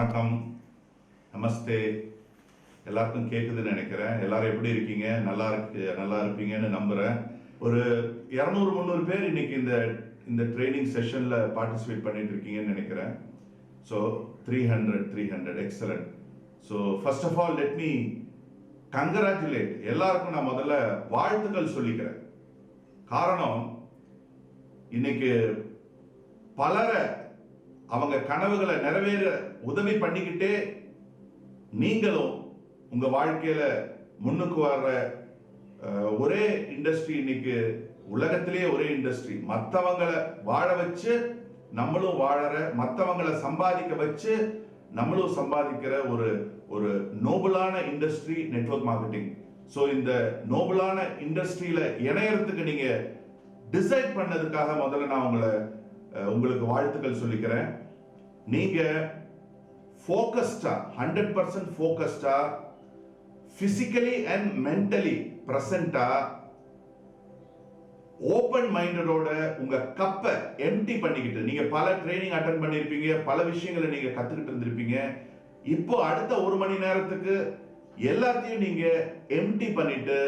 வணக்கம், நமஸ்தே. எல்லாருக்கும் கேட்குதுன்னு நினைக்கிறேன். எல்லாரும் எப்படி இருக்கீங்க? நல்லா இருப்பீங்கன்னு நம்புகிறேன். ஒரு 200-300 பேர் இன்னைக்கு இந்த ட்ரைனிங் செஷனில் பார்ட்டிசிபேட் பண்ணிட்டு இருக்கீங்கன்னு நினைக்கிறேன். So 300 excellent. So first of all let me congratulate. எல்லாருக்கும் நான் முதல்ல வாழ்த்துக்கள் சொல்லிக்கிறேன். காரணம், இன்னைக்கு பலரை அவங்க கனவுகளை நிறைவேற உதவி பண்ணிக்கிட்டே நீங்களும் உங்க வாழ்க்கையில முன்னுக்கு வர்ற ஒரே இண்டஸ்ட்ரி, இன்னைக்கு உலகத்திலேயே ஒரே இண்டஸ்ட்ரி, மற்றவங்களை வாழ வச்சு நம்மளும் வாழற, மற்றவங்களை சம்பாதிக்க வச்சு நம்மளும் சம்பாதிக்கிற ஒரு நோபலான இண்டஸ்ட்ரி நெட்வொர்க் மார்க்கெட்டிங். ஸோ இந்த நோபலான இண்டஸ்ட்ரியில இணையறதுக்கு நீங்க டிசைட் பண்ணதுக்காக முதல்ல நான் உங்களுக்கு வாழ்த்துக்கள் சொல்லிக்கிறேன். நீங்க ஃபோக்கஸ்டா 100% ஃபோக்கஸ்டா, பிசிக்கலி அண்ட் மென்டலி பிரசன்டா, ஓபன் மைண்டடோட உங்க கப்பை எம்டி பண்ணிக்கிட்டு, நீங்க பல ட்ரைனிங் அட்டெண்ட் பண்ணிருப்பீங்க, பல விஷயங்களை நீங்க கத்துக்கிட்டு இருந்திருப்பீங்க. இப்போ அடுத்த 1 மணி நேரத்துக்கு எல்லாத்தையும் நீங்க எம்டி பண்ணிட்டு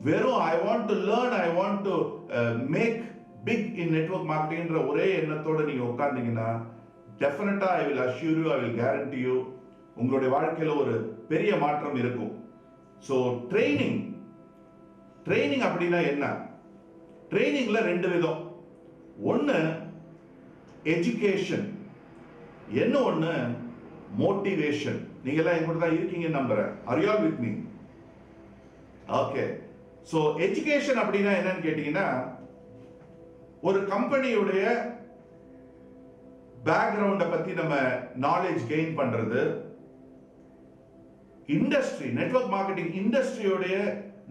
வெறும் I want to learn, I want to make big in network மார்க்கெட்டிங்ன்ற ஒரே எண்ணத்தோட நீங்க உட்கார்ந்தீங்கன்னா definitely I will assure you, I will guarantee you, உங்களுடைய வாழ்க்கையில ஒரு பெரிய மாற்றம் இருக்கும். ஸோ ட்ரைனிங் அப்படின்னா என்ன? ட்ரைனிங்ல 2 விதம். ஒன்னு எஜுகேஷன், ஒன்னு மோட்டிவேஷன். நீங்க எல்லாம் என் கூட தான் இருக்கீங்கன்னு நம்புறேன். Are you all with me? Okay. So education அப்படின்னா என்னன்னு கேட்டீங்கன்னா, ஒரு கம்பெனியுடைய பேக்ரவுண்ட பத்தி நம்ம நாலேஜ் கெயின் பண்றது, இண்டஸ்ட்ரி நெட்வொர்க் மார்க்கெட்டிங் இண்டஸ்ட்ரியோடைய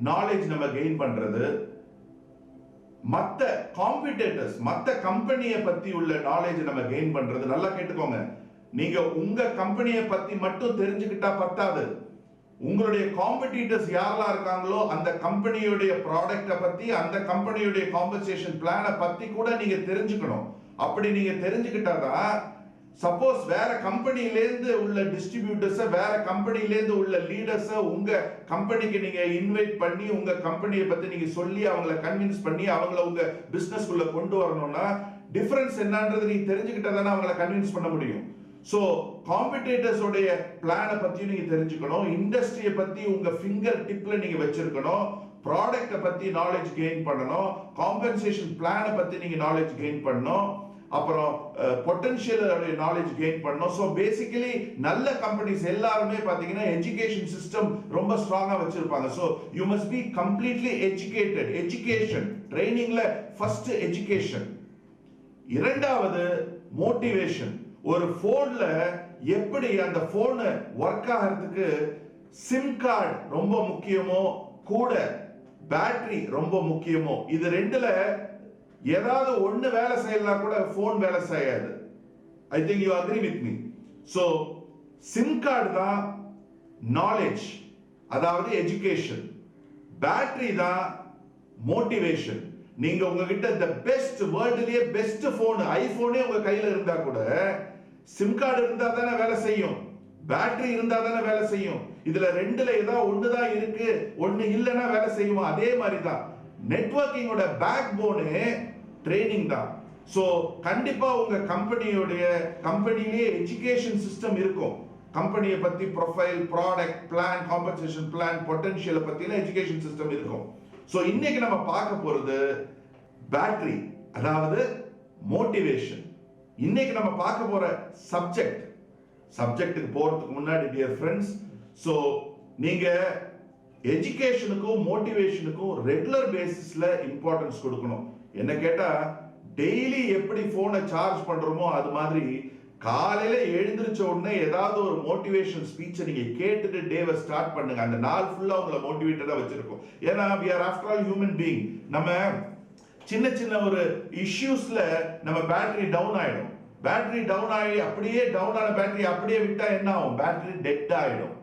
நாலேஜ் நம்ம கெயின் பண்றது, மத்த காம்படிட்டர்ஸ் மத்த கம்பெனியை பத்தி உள்ள நாலேஜ் நம்ம கெயின் பண்றது. நல்லா கேட்டுக்கோங்க, நீங்க உங்க கம்பெனியை பத்தி மட்டும் தெரிஞ்சுக்கிட்டா பத்தாது. உங்களுடைய காம்படிட்டர்ஸ் யாரெல்லாம் இருக்காங்களோ அந்த கம்பெனியுடைய ப்ராடக்ட பத்தி, அந்த கம்பெனியுடைய காம்பன்சேஷன் பிளானை பத்தி கூட நீங்க தெரிஞ்சுக்கணும். அப்படி நீங்க தெரிஞ்சுக்கிட்டாதான், சப்போஸ் வேற கம்பெனிலேருந்து உள்ள டிஸ்ட்ரிபியூட்டர்ஸ, வேற கம்பெனிலேருந்து உள்ள லீடர்ஸ உங்க கம்பெனிக்கு நீங்க இன்வைட் பண்ணி, உங்க கம்பெனியை பத்தி நீங்க சொல்லி அவங்கள கன்வின்ஸ் பண்ணி அவங்கள உங்க பிசினஸ்க்குள்ள கொண்டு வரணும்னா, டிஃபரன்ஸ் என்னன்றது நீங்க தெரிஞ்சுக்கிட்டாதானே அவங்கள கன்வின்ஸ் பண்ண முடியும். சோ காம்படிட்டர்ஸ் உடைய பிளானை பத்தி நீங்க தெரிஞ்சுக்கணும், இண்டஸ்ட்ரியை பத்தி உங்க ஃபிங்கர் டிப்ல நீங்க வச்சிருக்கணும், ப்ராடக்ட்டை பத்தி நாலேஜ் கெயின் பண்ணணும், காம்பன்சேஷன் பிளானை பத்தி நீங்க நாலேஜ் கெயின் பண்ணணும், அப்புறம் பொட்டன்ஷியல் நாலேஜ் கெயின் பண்ணணும். ஸோ பேசிக்கலி நல்ல கம்பெனிஸ் எல்லாருமே பாத்தீங்கன்னா எஜுகேஷன் சிஸ்டம் ரொம்ப ஸ்ட்ராங்கா வச்சிருப்பாங்க. So you must be completely educated. Education ட்ரைனிங்ல ஃபர்ஸ்ட் எஜுகேஷன். இரண்டாவது மோட்டிவேஷன். ஒரு போன்ல எப்படி அந்த போன் ஒர்க் ஆகிறதுக்கு சிம் கார்டு ரொம்ப முக்கியமோ, கூட பேட்டரி ரொம்ப முக்கியமோ, இது ரெண்டுல ஏதாவது ஒண்ணு வேலை செய்யலாம் கூட போன் வேலை செய்யாது. I think you agree with me. So sim card தான் நாலேஜ், அதாவது எஜுகேஷன். பேட்டரி தான் மோட்டிவேஷன். நீங்க உங்ககிட்ட இந்த பெஸ்ட் வேர்ல்ட்லயே பெஸ்ட் போன் ஐபோனே உங்க கையில இருந்தா கூட சிம் கார்டு இருந்தா தானே வேலை செய்யும், பேட்டரி இருந்தா தானே வேலை செய்யும். இதுல ரெண்டுல ஏதாவது ஒண்ணுதான் இருக்கு, ஒண்ணு இல்லைன்னா வேலை செய்யுமா? அதே மாதிரி தான் நெட்வொர்க்கிங்கோட பேக் போனே ட்ரைனிங் தான். சோ கண்டிப்பா உங்க கம்பெனிலேயே எஜுகேஷன் சிஸ்டம் இருக்கும். கம்பெனியை பத்தி profile, product plan, compensation plan, பொட்டன்ஷியலை பத்தின எஜுகேஷன் சிஸ்டம் இருக்கும். சோ இன்னைக்கு நம்ம பார்க்க போறது பேட்டரி, அதாவது மோட்டிவேஷன். இன்னைக்கு நம்ம பார்க்க போற சப்ஜெக்ட்டுக்கு போறதுக்கு முன்னாடி டியர் ஃப்ரெண்ட்ஸ், சோ நீங்க எஜுகேஷனுக்கும் மோட்டிவேஷனுக்கும் ரெகுலர் பேசிஸ்ல இம்பார்ட்டன்ஸ் கொடுக்கணும். என்ன கேட்டா, டெய்லி எப்படி போனை சார்ஜ் பண்றோமோ அது மாதிரி காலையில எழுந்திருச்ச உடனே ஏதாவது ஒரு மோட்டிவேஷன் ஸ்பீச்சை நீங்க கேட்டுட்டு டேவை ஸ்டார்ட் பண்ணுங்க. அந்த நாள் ஃபுல்லா உங்களை மோட்டிவேட்டடா வச்சிருக்கும். ஏன்னா we are after all human being. நம்ம சின்ன ஒரு இஷ்யூஸ்ல நம்ம பேட்டரி டவுன் ஆயிடும். பேட்டரி டவுன் ஆகி அப்படியே டவுன் ஆன பேட்டரி அப்படியே விட்டா என்ன ஆகும்? பேட்டரி டெட் ஆயிடும்.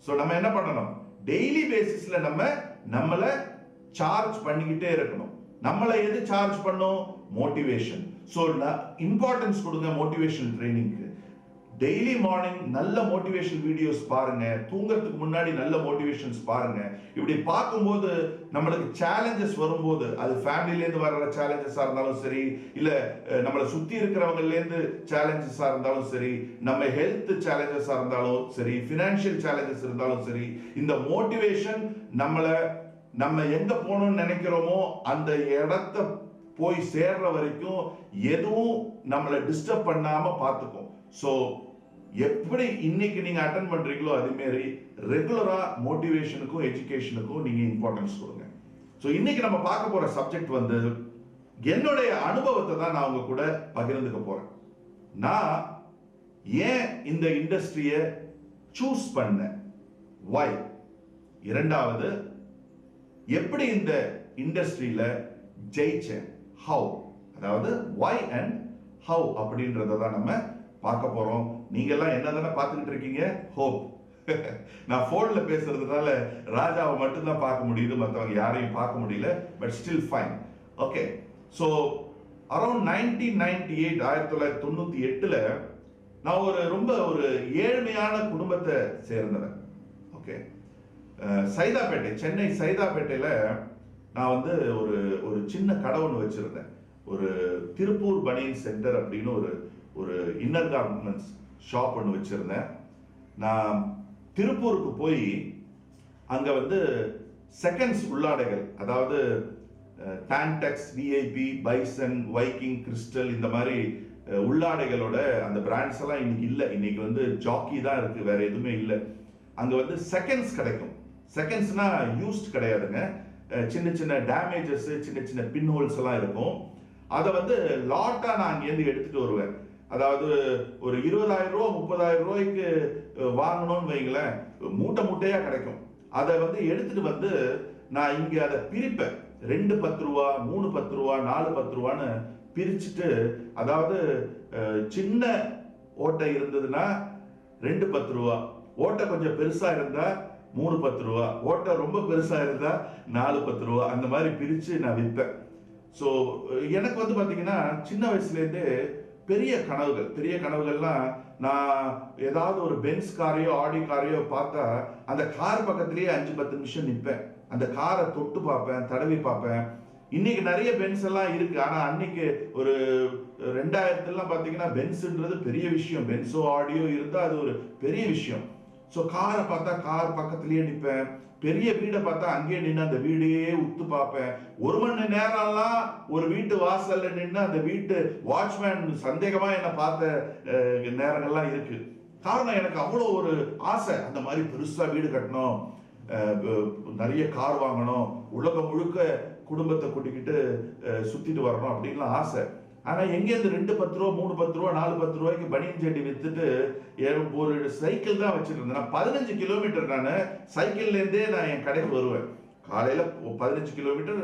சோ நம்ம என்ன பண்ணணும்? டெய்லி பேசிஸ்ல நம்மள சார்ஜ் பண்ணிக்கிட்டே இருக்கணும். நம்மள எது சார்ஜ் பண்ணும்? மோட்டிவேஷன். சோ இம்பார்ட்டன்ஸ் கொடுங்க மோட்டிவேஷன் ட்ரைனிங்க்கு. டெய்லி மார்னிங் நல்ல மோட்டிவேஷன் வீடியோஸ் பாருங்க, தூங்கறதுக்கு முன்னாடி நல்ல மோட்டிவேஷன்ஸ் பாருங்க. இப்படி பார்க்கும்போது நம்மளுக்கு சேலஞ்சஸ் வரும்போது, அது ஃபேமிலிலேருந்து வர்ற சேலஞ்சஸா இருந்தாலும் சரி, இல்ல நம்மளை சுத்தி இருக்கிறவங்கலேருந்து சேலஞ்சஸா இருந்தாலும் சரி, நம்ம ஹெல்த் சேலஞ்சஸா இருந்தாலும் சரி, ஃபினான்ஷியல் சேலஞ்சஸ் இருந்தாலும் சரி, இந்த மோட்டிவேஷன் நம்ம எங்க போகணும்னு நினைக்கிறோமோ அந்த இடத்த போய் சேர்ற வரைக்கும் எதுவும் நம்மளை டிஸ்டர்ப் பண்ணாம பார்த்துக்கும். ஸோ எப்படி இன்னைக்கு நீங்க அட்டென்ட் பண்றீங்களோ அதே மாதிரி ரெகுலரா மோட்டிவேஷனுக்கும் எஜுகேஷனுக்கும் நீங்க இம்பார்ட்டன்ஸ் கொடுங்க. ஸோ இன்னைக்கு நம்ம பார்க்க போற சப்ஜெக்ட் வந்து என்னுடைய அனுபவத்தை தான் நான் உங்க கூட பகிர்ந்துக்க போறேன். நான் ஏன் இந்த இண்டஸ்ட்ரியை சூஸ் பண்ணேன், why, இரண்டாவது எப்படி இந்த இண்டஸ்ட்ரியில ஜெயிச்சேன், how, அதாவது why and how அப்படின்றத தான் நம்ம பார்க்க போறோம். நீங்க எல்லாம் என்ன தானே பார்த்துக்கிட்டு இருக்கீங்க, ஹோப். நான் போன்ல பேசுறதுனால ராஜாவை மட்டும் தான் பார்க்க முடியுது, மற்றவங்க யாரையும் பார்க்க முடியல, but still fine. Okay, so around 1998 நான் ரொம்ப ஏழ்மையான குடும்பத்தை சேர்ந்தவன். ஓகே, சைதாப்பேட்டை, சென்னை சைதாப்பேட்டையில நான் ஒரு சின்ன கடை ஒன்று வச்சிருந்தேன். ஒரு திருப்பூர் பனியன் சென்டர் அப்படின்னு ஒரு இன்னர் கார்மெண்ட்ஸ் ஷாப் ஒன்று வச்சிருந்தேன். நான் திருப்பூருக்கு போய் அங்க செகண்ட்ஸ் உள்ளாடைகள், அதாவது டான்டெக்ஸ், விஐபி, பைசன், வைக்கிங், கிறிஸ்டல், இந்த மாதிரி உள்ளாடைகளோட அந்த பிராண்ட்ஸ் எல்லாம் இன்னைக்கு இல்லை. இன்னைக்கு ஜாக்கி தான் இருக்கு, வேற எதுவுமே இல்லை. அங்க செகண்ட்ஸ் கிடைக்கும். செகண்ட்ஸ்னா யூஸ்ட் கிடையாதுங்க, சின்ன சின்ன டேமேஜஸ், சின்ன சின்ன பின் ஹோல்ஸ் எல்லாம் இருக்கும். அதை லாட்டா நான் அங்கேருந்து எடுத்துட்டு வருவேன். அதாவது ஒரு 20,000 ரூபா 30,000 ரூபாய்க்கு வாங்கணும்னு வைங்களேன், மூட்டை மூட்டையா கிடைக்கும். அதை எடுத்துட்டு நான் இங்க அதை பிரிப்பேன். 2 10 ரூபா, 3 10 ரூபா, 4 10 ரூபான்னு பிரிச்சுட்டு, அதாவது சின்ன ஓட்டை இருந்ததுன்னா 2 10 ரூபா, ஓட்டை கொஞ்சம் பெருசா இருந்தா 3 10 ரூபா, ஓட்டை ரொம்ப பெருசா இருந்தா 4 10 ரூபா, அந்த மாதிரி பிரிச்சு நான் விற்பேன். ஸோ எனக்கு பாத்தீங்கன்னா சின்ன வயசுலேருந்தே பெரிய கனவுகள்லாம், நான் ஏதாவது ஒரு பென்ஸ் காரையோ ஆடி காரையோ பார்த்தா அந்த கார் பக்கத்திலேயே 5-10 நிமிஷம் நிற்பேன். அந்த காரை தொட்டு பார்ப்பேன், தடவி பார்ப்பேன். இன்னைக்கு நிறைய பென்ஸ் எல்லாம் இருக்கு, ஆனா அன்னைக்கு ஒரு 2000 பாத்தீங்கன்னா பென்ஸ்ன்றது பெரிய விஷயம். பென்ஸோ ஆடியோ இருந்தா அது ஒரு பெரிய விஷயம். ஸோ காரை பார்த்தா கார் பக்கத்திலேயே நிற்பேன். பெரிய வீடை பார்த்தா அங்கேயே நின்று அந்த வீடையே உத்து பார்ப்பேன். 1 மணி நேரம்லாம் ஒரு வீட்டு வாசல்ல நின்று அந்த வீட்டு வாட்ச்மேன் சந்தேகமா என்ன பார்த்த நேரங்கள்லாம் இருக்கு. காரணம், எனக்கு அவ்வளோ ஒரு ஆசை, அந்த மாதிரி பெருசா வீடு கட்டணும், நிறைய கார் வாங்கணும், உலகம் முழுக்க குடும்பத்தை கூட்டிக்கிட்டு சுத்திட்டு வரணும் அப்படின்லாம் ஆசை. ஆனா எங்கேருந்து 2 10 ரூபா, 3 10 ரூபா, 4 10 ரூபாய்க்கு பனியன் சட்டி வித்துட்டு ஒரு சைக்கிள் தான் வச்சுட்டு இருந்தேன். 15 கிலோமீட்டர் நான் சைக்கிள்ல இருந்தே நான் என் கடைக்கு வருவேன். காலையில 15 கிலோமீட்டர்,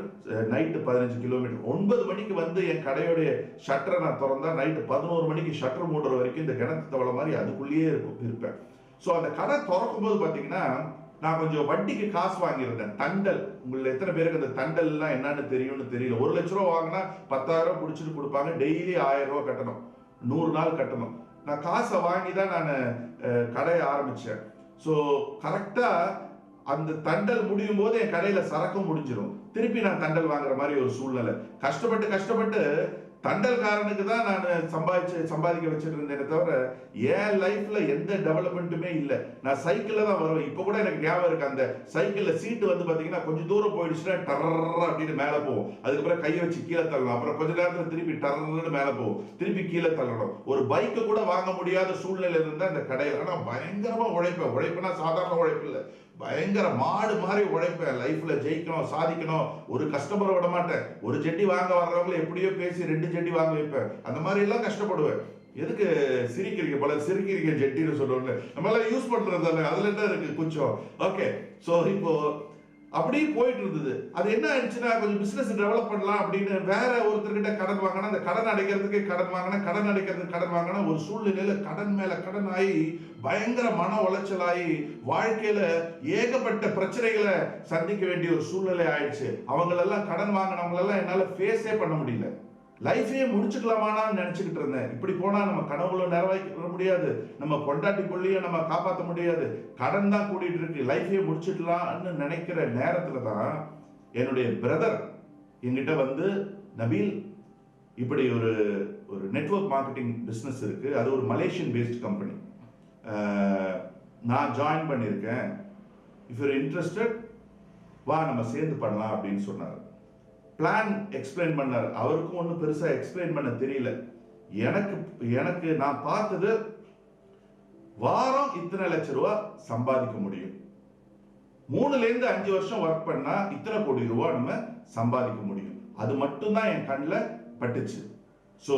நைட்டு 15 கிலோமீட்டர். 9 மணிக்கு என் கடையோடைய ஷட்டரை நான் திறந்தா நைட்டு 11 மணிக்கு ஷட்டர் மூடுற வரைக்கும் இந்த கிணத்து தவளை மாதிரி அதுக்குள்ளேயே இருப்பேன். ஸோ அந்த கடை திறக்கும் போது பாத்தீங்கன்னா நான் கொஞ்சம் வட்டிக்கு காசு வாங்கியிருந்தேன். தண்டல், உங்களை எத்தனை பேருக்கு அந்த தண்டல்லாம் என்னன்னு தெரியும்னு தெரியல. 1 லட்ச ரூபா வாங்கினா 10,000 பிடிச்சிட்டு கொடுப்பாங்க. டெய்லி 1000 ரூபா கட்டணும், 100 நாள் கட்டணும். நான் காசை வாங்கி தான் நான் கடையை ஆரம்பிச்சேன். ஸோ கரெக்டா அந்த தண்டல் முடியும் போது என் கடையில சரக்கும் முடிஞ்சிடும். திருப்பி நான் தண்டல் வாங்குற மாதிரி ஒரு சூழ்நிலை. கஷ்டப்பட்டு தண்டல்காரனுக்கு தான் நான் சம்பாதிக்க வச்சுட்டு இருந்தேனே தவிர என் லைஃப்ல எந்த டெவலப்மெண்ட்டுமே இல்லை. நான் சைக்கிள்ல தான் வருவேன். இப்போ கூட எனக்கு ஞாபகம் இருக்கு, அந்த சைக்கிள்ல சீட்டு பாத்தீங்கன்னா கொஞ்சம் தூரம் போயிடுச்சுன்னா டர்ற அப்படின்னு மேல போகும். அதுக்கப்புறம் கையை வச்சு கீழே தள்ளணும். அப்புறம் கொஞ்ச நேரத்துல திருப்பி டர்ன்னு மேல போகும், திருப்பி கீழே தள்ளணும். ஒரு பைக்கு கூட வாங்க முடியாத சூழ்நிலை இருந்தா அந்த கடையில. ஆனா பயங்கரமா உழைப்புனா சாதாரண உழைப்பு இல்லை, பயங்கர மாடு மாதிரி உழைப்பேன். லைஃப்ல ஜெயிக்கணும், சாதிக்கணும், ஒரு கஸ்டமரை விட மாட்டேன். ஒரு ஜெட்டி வாங்க வர்றவங்களை எப்படியோ பேசி 2 ஜெட்டி வாங்க வைப்பேன். அந்த மாதிரி எல்லாம் கஷ்டப்படுவேன். எதுக்கு சிரிக்கிறீங்க, பல சிரிக்கிறீங்க ஜெட்டின்னு சொல்லுவாங்க, நம்ம எல்லாம் யூஸ் பண்றது தானே, அதுல என்ன இருக்கு குச்சம். ஓகே, சோ இப்போ அப்படியே போயிட்டு இருந்தது. அது என்ன ஆயிடுச்சுன்னா, கொஞ்சம் பிசினஸ் டெவலப் பண்ணலாம் அப்படின்னு வேற ஒருத்தர்கிட்ட கடன் வாங்கினா, அந்த கடன் அடைக்கிறதுக்கு கடன் வாங்கினா ஒரு சூழ்நிலையில கடன் மேல கடன் ஆகி பயங்கர மன உளைச்சலாகி வாழ்க்கையில ஏகப்பட்ட பிரச்சனைகளை சந்திக்க வேண்டிய ஒரு சூழ்நிலை ஆயிடுச்சு. அவங்களெல்லாம் கடன் வாங்கினவங்களெல்லாம் என்னால ஃபேஸே பண்ண முடியல. லைஃபையே முடிச்சுக்கலாமான்னு நினைச்சுக்கிட்டு இருந்தேன். இப்படி போனா நம்ம கனவுல நிறைவேற்ற முடியாது, நம்ம பொண்டாட்டி கொள்ளையும் நம்ம காப்பாற்ற முடியாது, கடன் தான் கூடிட்டு இருக்கு, லைஃபையே முடிச்சுக்கலாம்னு நினைக்கிற நேரத்துல தான் என்னுடைய பிரதர் என்கிட்ட வந்து, நபீல் இப்படி ஒரு ஒரு நெட்வொர்க் மார்க்கெட்டிங் பிஸ்னஸ் இருக்கு, அது ஒரு மலேசியன் பேஸ்ட் கம்பெனி, நான் ஜாயின் பண்ணியிருக்கேன், இஃப் யூர் இன்ட்ரெஸ்டட் வா நம்ம சேர்ந்து பண்ணலாம் அப்படின்னு சொன்னார். பிளான் எக்ஸ்பிளைன் பண்ணார். அவருக்கும் ஒன்றும் பெருசா எக்ஸ்பிளைன் பண்ண தெரியல. எனக்கு நான் பார்த்தது வாரம் இத்தனை லட்சம் ரூபாய் சம்பாதிக்க முடியும், 3ல இருந்து 5 வருஷம் ஒர்க் பண்ணா இத்தனை கோடி ரூபாய் நம்ம சம்பாதிக்க முடியும். அது மட்டும்தான் என் கண்ணில் பட்டுச்சு. ஸோ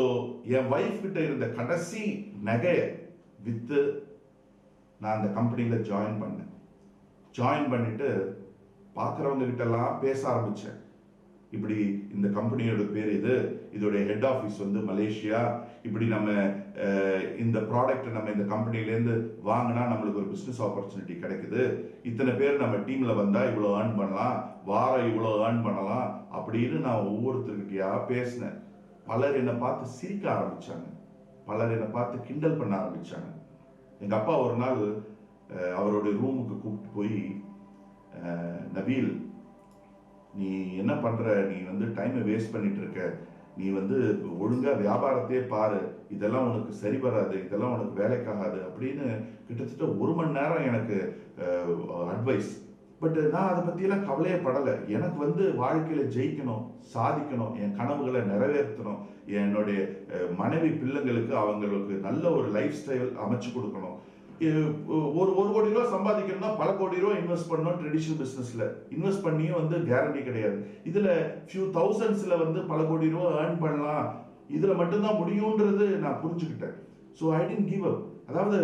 என் வைஃப் கிட்ட இருந்த கடைசி நகையை வித்து நான் அந்த கம்பெனியில் ஜாயின் பண்ணேன். ஜாயின் பண்ணிட்டு பார்க்குறவங்க கிட்டலாம் பேச ஆரம்பித்தேன். இப்படி இந்த கம்பெனியோட பேர் இது, இதோடைய ஹெட் ஆஃபீஸ் வந்து மலேசியா, இப்படி நம்ம இந்த ப்ராடக்ட் நம்ம இந்த கம்பெனிலேருந்து வாங்கினா நம்மளுக்கு ஒரு பிஸ்னஸ் ஆப்பர்ச்சுனிட்டி கிடைக்குது, இத்தனை பேர் நம்ம டீமில் வந்தால் இவ்வளோ ஏர்ன் பண்ணலாம், வாரம் இவ்வளோ ஏர்ன் பண்ணலாம் அப்படின்னு நான் ஒவ்வொருத்தருக்கிட்டையா பேசினேன். பலர் என்னை பார்த்து சிரிக்க ஆரம்பித்தாங்க, பலர் என்னை பார்த்து கிண்டல் பண்ண ஆரம்பித்தாங்க. எங்கள் அப்பா ஒரு நாள் அவருடைய ரூமுக்கு கூப்பிட்டு போய், நபீல் நீ என்ன பண்ற, நீ வந்து டைமை வேஸ்ட் பண்ணிட்டு இருக்க, நீ வந்து ஒழுங்கா வியாபாரத்தையே பாரு, இதெல்லாம் உனக்கு சரி வராது, இதெல்லாம் உனக்கு வேலைக்காகாது அப்படின்னு கிட்டத்தட்ட 1 மணி நேரம் எனக்கு அட்வைஸ். பட் நான் அதை பற்றியெல்லாம் கவலையே படலை. எனக்கு வந்து வாழ்க்கையில் ஜெயிக்கணும், சாதிக்கணும், என் கனவுகளை நிறைவேற்றணும், என்னுடைய மனைவி பிள்ளைங்களுக்கு அவங்களுக்கு நல்ல ஒரு லைஃப் ஸ்டைல் அமைச்சு கொடுக்கணும். ஒரு கோடி ரூபா சம்பாதிக்கணும்னா பல கோடி ரூபா இன்வெஸ்ட் பண்ணணும். ட்ரெடிஷனல் பிஸ்னஸ்ல இன்வெஸ்ட் பண்ணியும் வந்து கேரண்டி கிடையாது. இதுல ஃபியூ தௌசண்ட்ஸ்ல வந்து பல கோடி ரூபா ஏர்ன் பண்ணலாம், இதுல மட்டும்தான் முடியும்ன்றது நான் புரிஞ்சுக்கிட்டேன். ஸோ ஐ டிடன்ட் கிவ் அப். அதாவது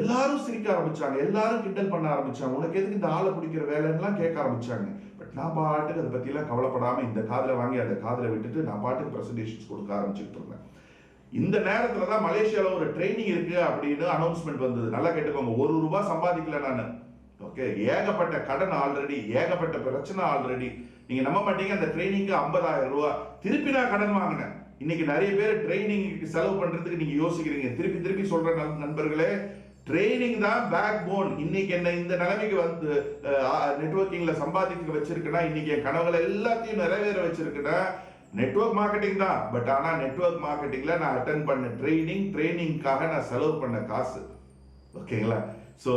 எல்லாரும் சிரிக்க ஆரம்பிச்சாங்க, எல்லாரும் கிண்டல் பண்ண ஆரம்பிச்சாங்க, உனக்கு எதுக்கு இந்த ஆளை பிடிக்கிற வேலைன்னெலாம் கேட்க ஆரம்பிச்சாங்க. பட் நான் பாட்டுக்கு அதை பற்றிலாம் கவலைப்படாமல் இந்த காதில் வாங்கி அந்த காதில் விட்டுட்டு நான் பாட்டுக்கு ப்ரெசன்டேஷன்ஸ் கொடுக்க ஆரம்பிச்சுட்டு இருந்தேன். இந்த நேரத்தில் தான் மலேசியாவில் ஒரு ட்ரைனிங் இருக்கு அப்படின்னு அனௌன்ஸ்மெண்ட் வந்தது. நல்லா கேட்டுக்கோங்க, 1 ரூபாய் சம்பாதிக்கல நான். ஓகே, ஏகப்பட்ட கடன் ஆல்ரெடி, ஏகப்பட்ட பிரச்சனை ஆல்ரெடி. நீங்க நம்ப மாட்டீங்க, அந்த ட்ரைனிங்க்கு 50,000 ரூபாய் திருப்பி நான் கடன் வாங்கினேன். இன்னைக்கு நிறைய பேர் ட்ரைனிங்க்கு செலவு பண்றதுக்கு நீங்க யோசிக்கிறீங்க. திருப்பி சொல்ற நண்பர்களே, ட்ரைனிங் தான் பேக் போன். இன்னைக்கு என்ன இந்த நிலைமைக்கு வந்து நெட்வொர்க்கிங்ல சம்பாதிக்க வச்சிருக்கேன்னா, இன்னைக்கு என் கனவுகளை எல்லாத்தையும் நிறைவேற வச்சிருக்கேன்னா நெட்வொர்க் மார்க்கெட்டிங் தான். பட் ஆனா நெட்வொர்க் மார்க்கெட்டிங்ல நான் அட்டென்ட் பண்ண ட்ரைனிங்காக நான் செலவு பண்ண காசு. ஓகேங்களா? ஸோ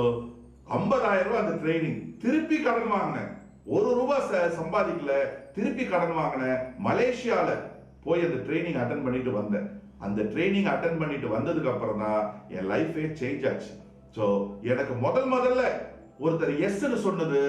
50,000 ரூபாய் அந்த ட்ரைனிங், திருப்பி கடன் வாங்கினேன். 1 ரூபாய் சம்பாதிக்கல, திருப்பி கடன் வாங்கினேன். மலேசியால போய் அந்த ட்ரைனிங் அட்டென்ட் பண்ணிட்டு வந்தேன். அந்த ட்ரைனிங் அட்டென்ட் பண்ணிட்டு வந்ததுக்கு அப்புறம் தான் என் லைஃபே சேஞ்ச் ஆச்சு. ஸோ எனக்கு முதல்ல ஒருத்தர் எஸ்ன்னு சொன்னது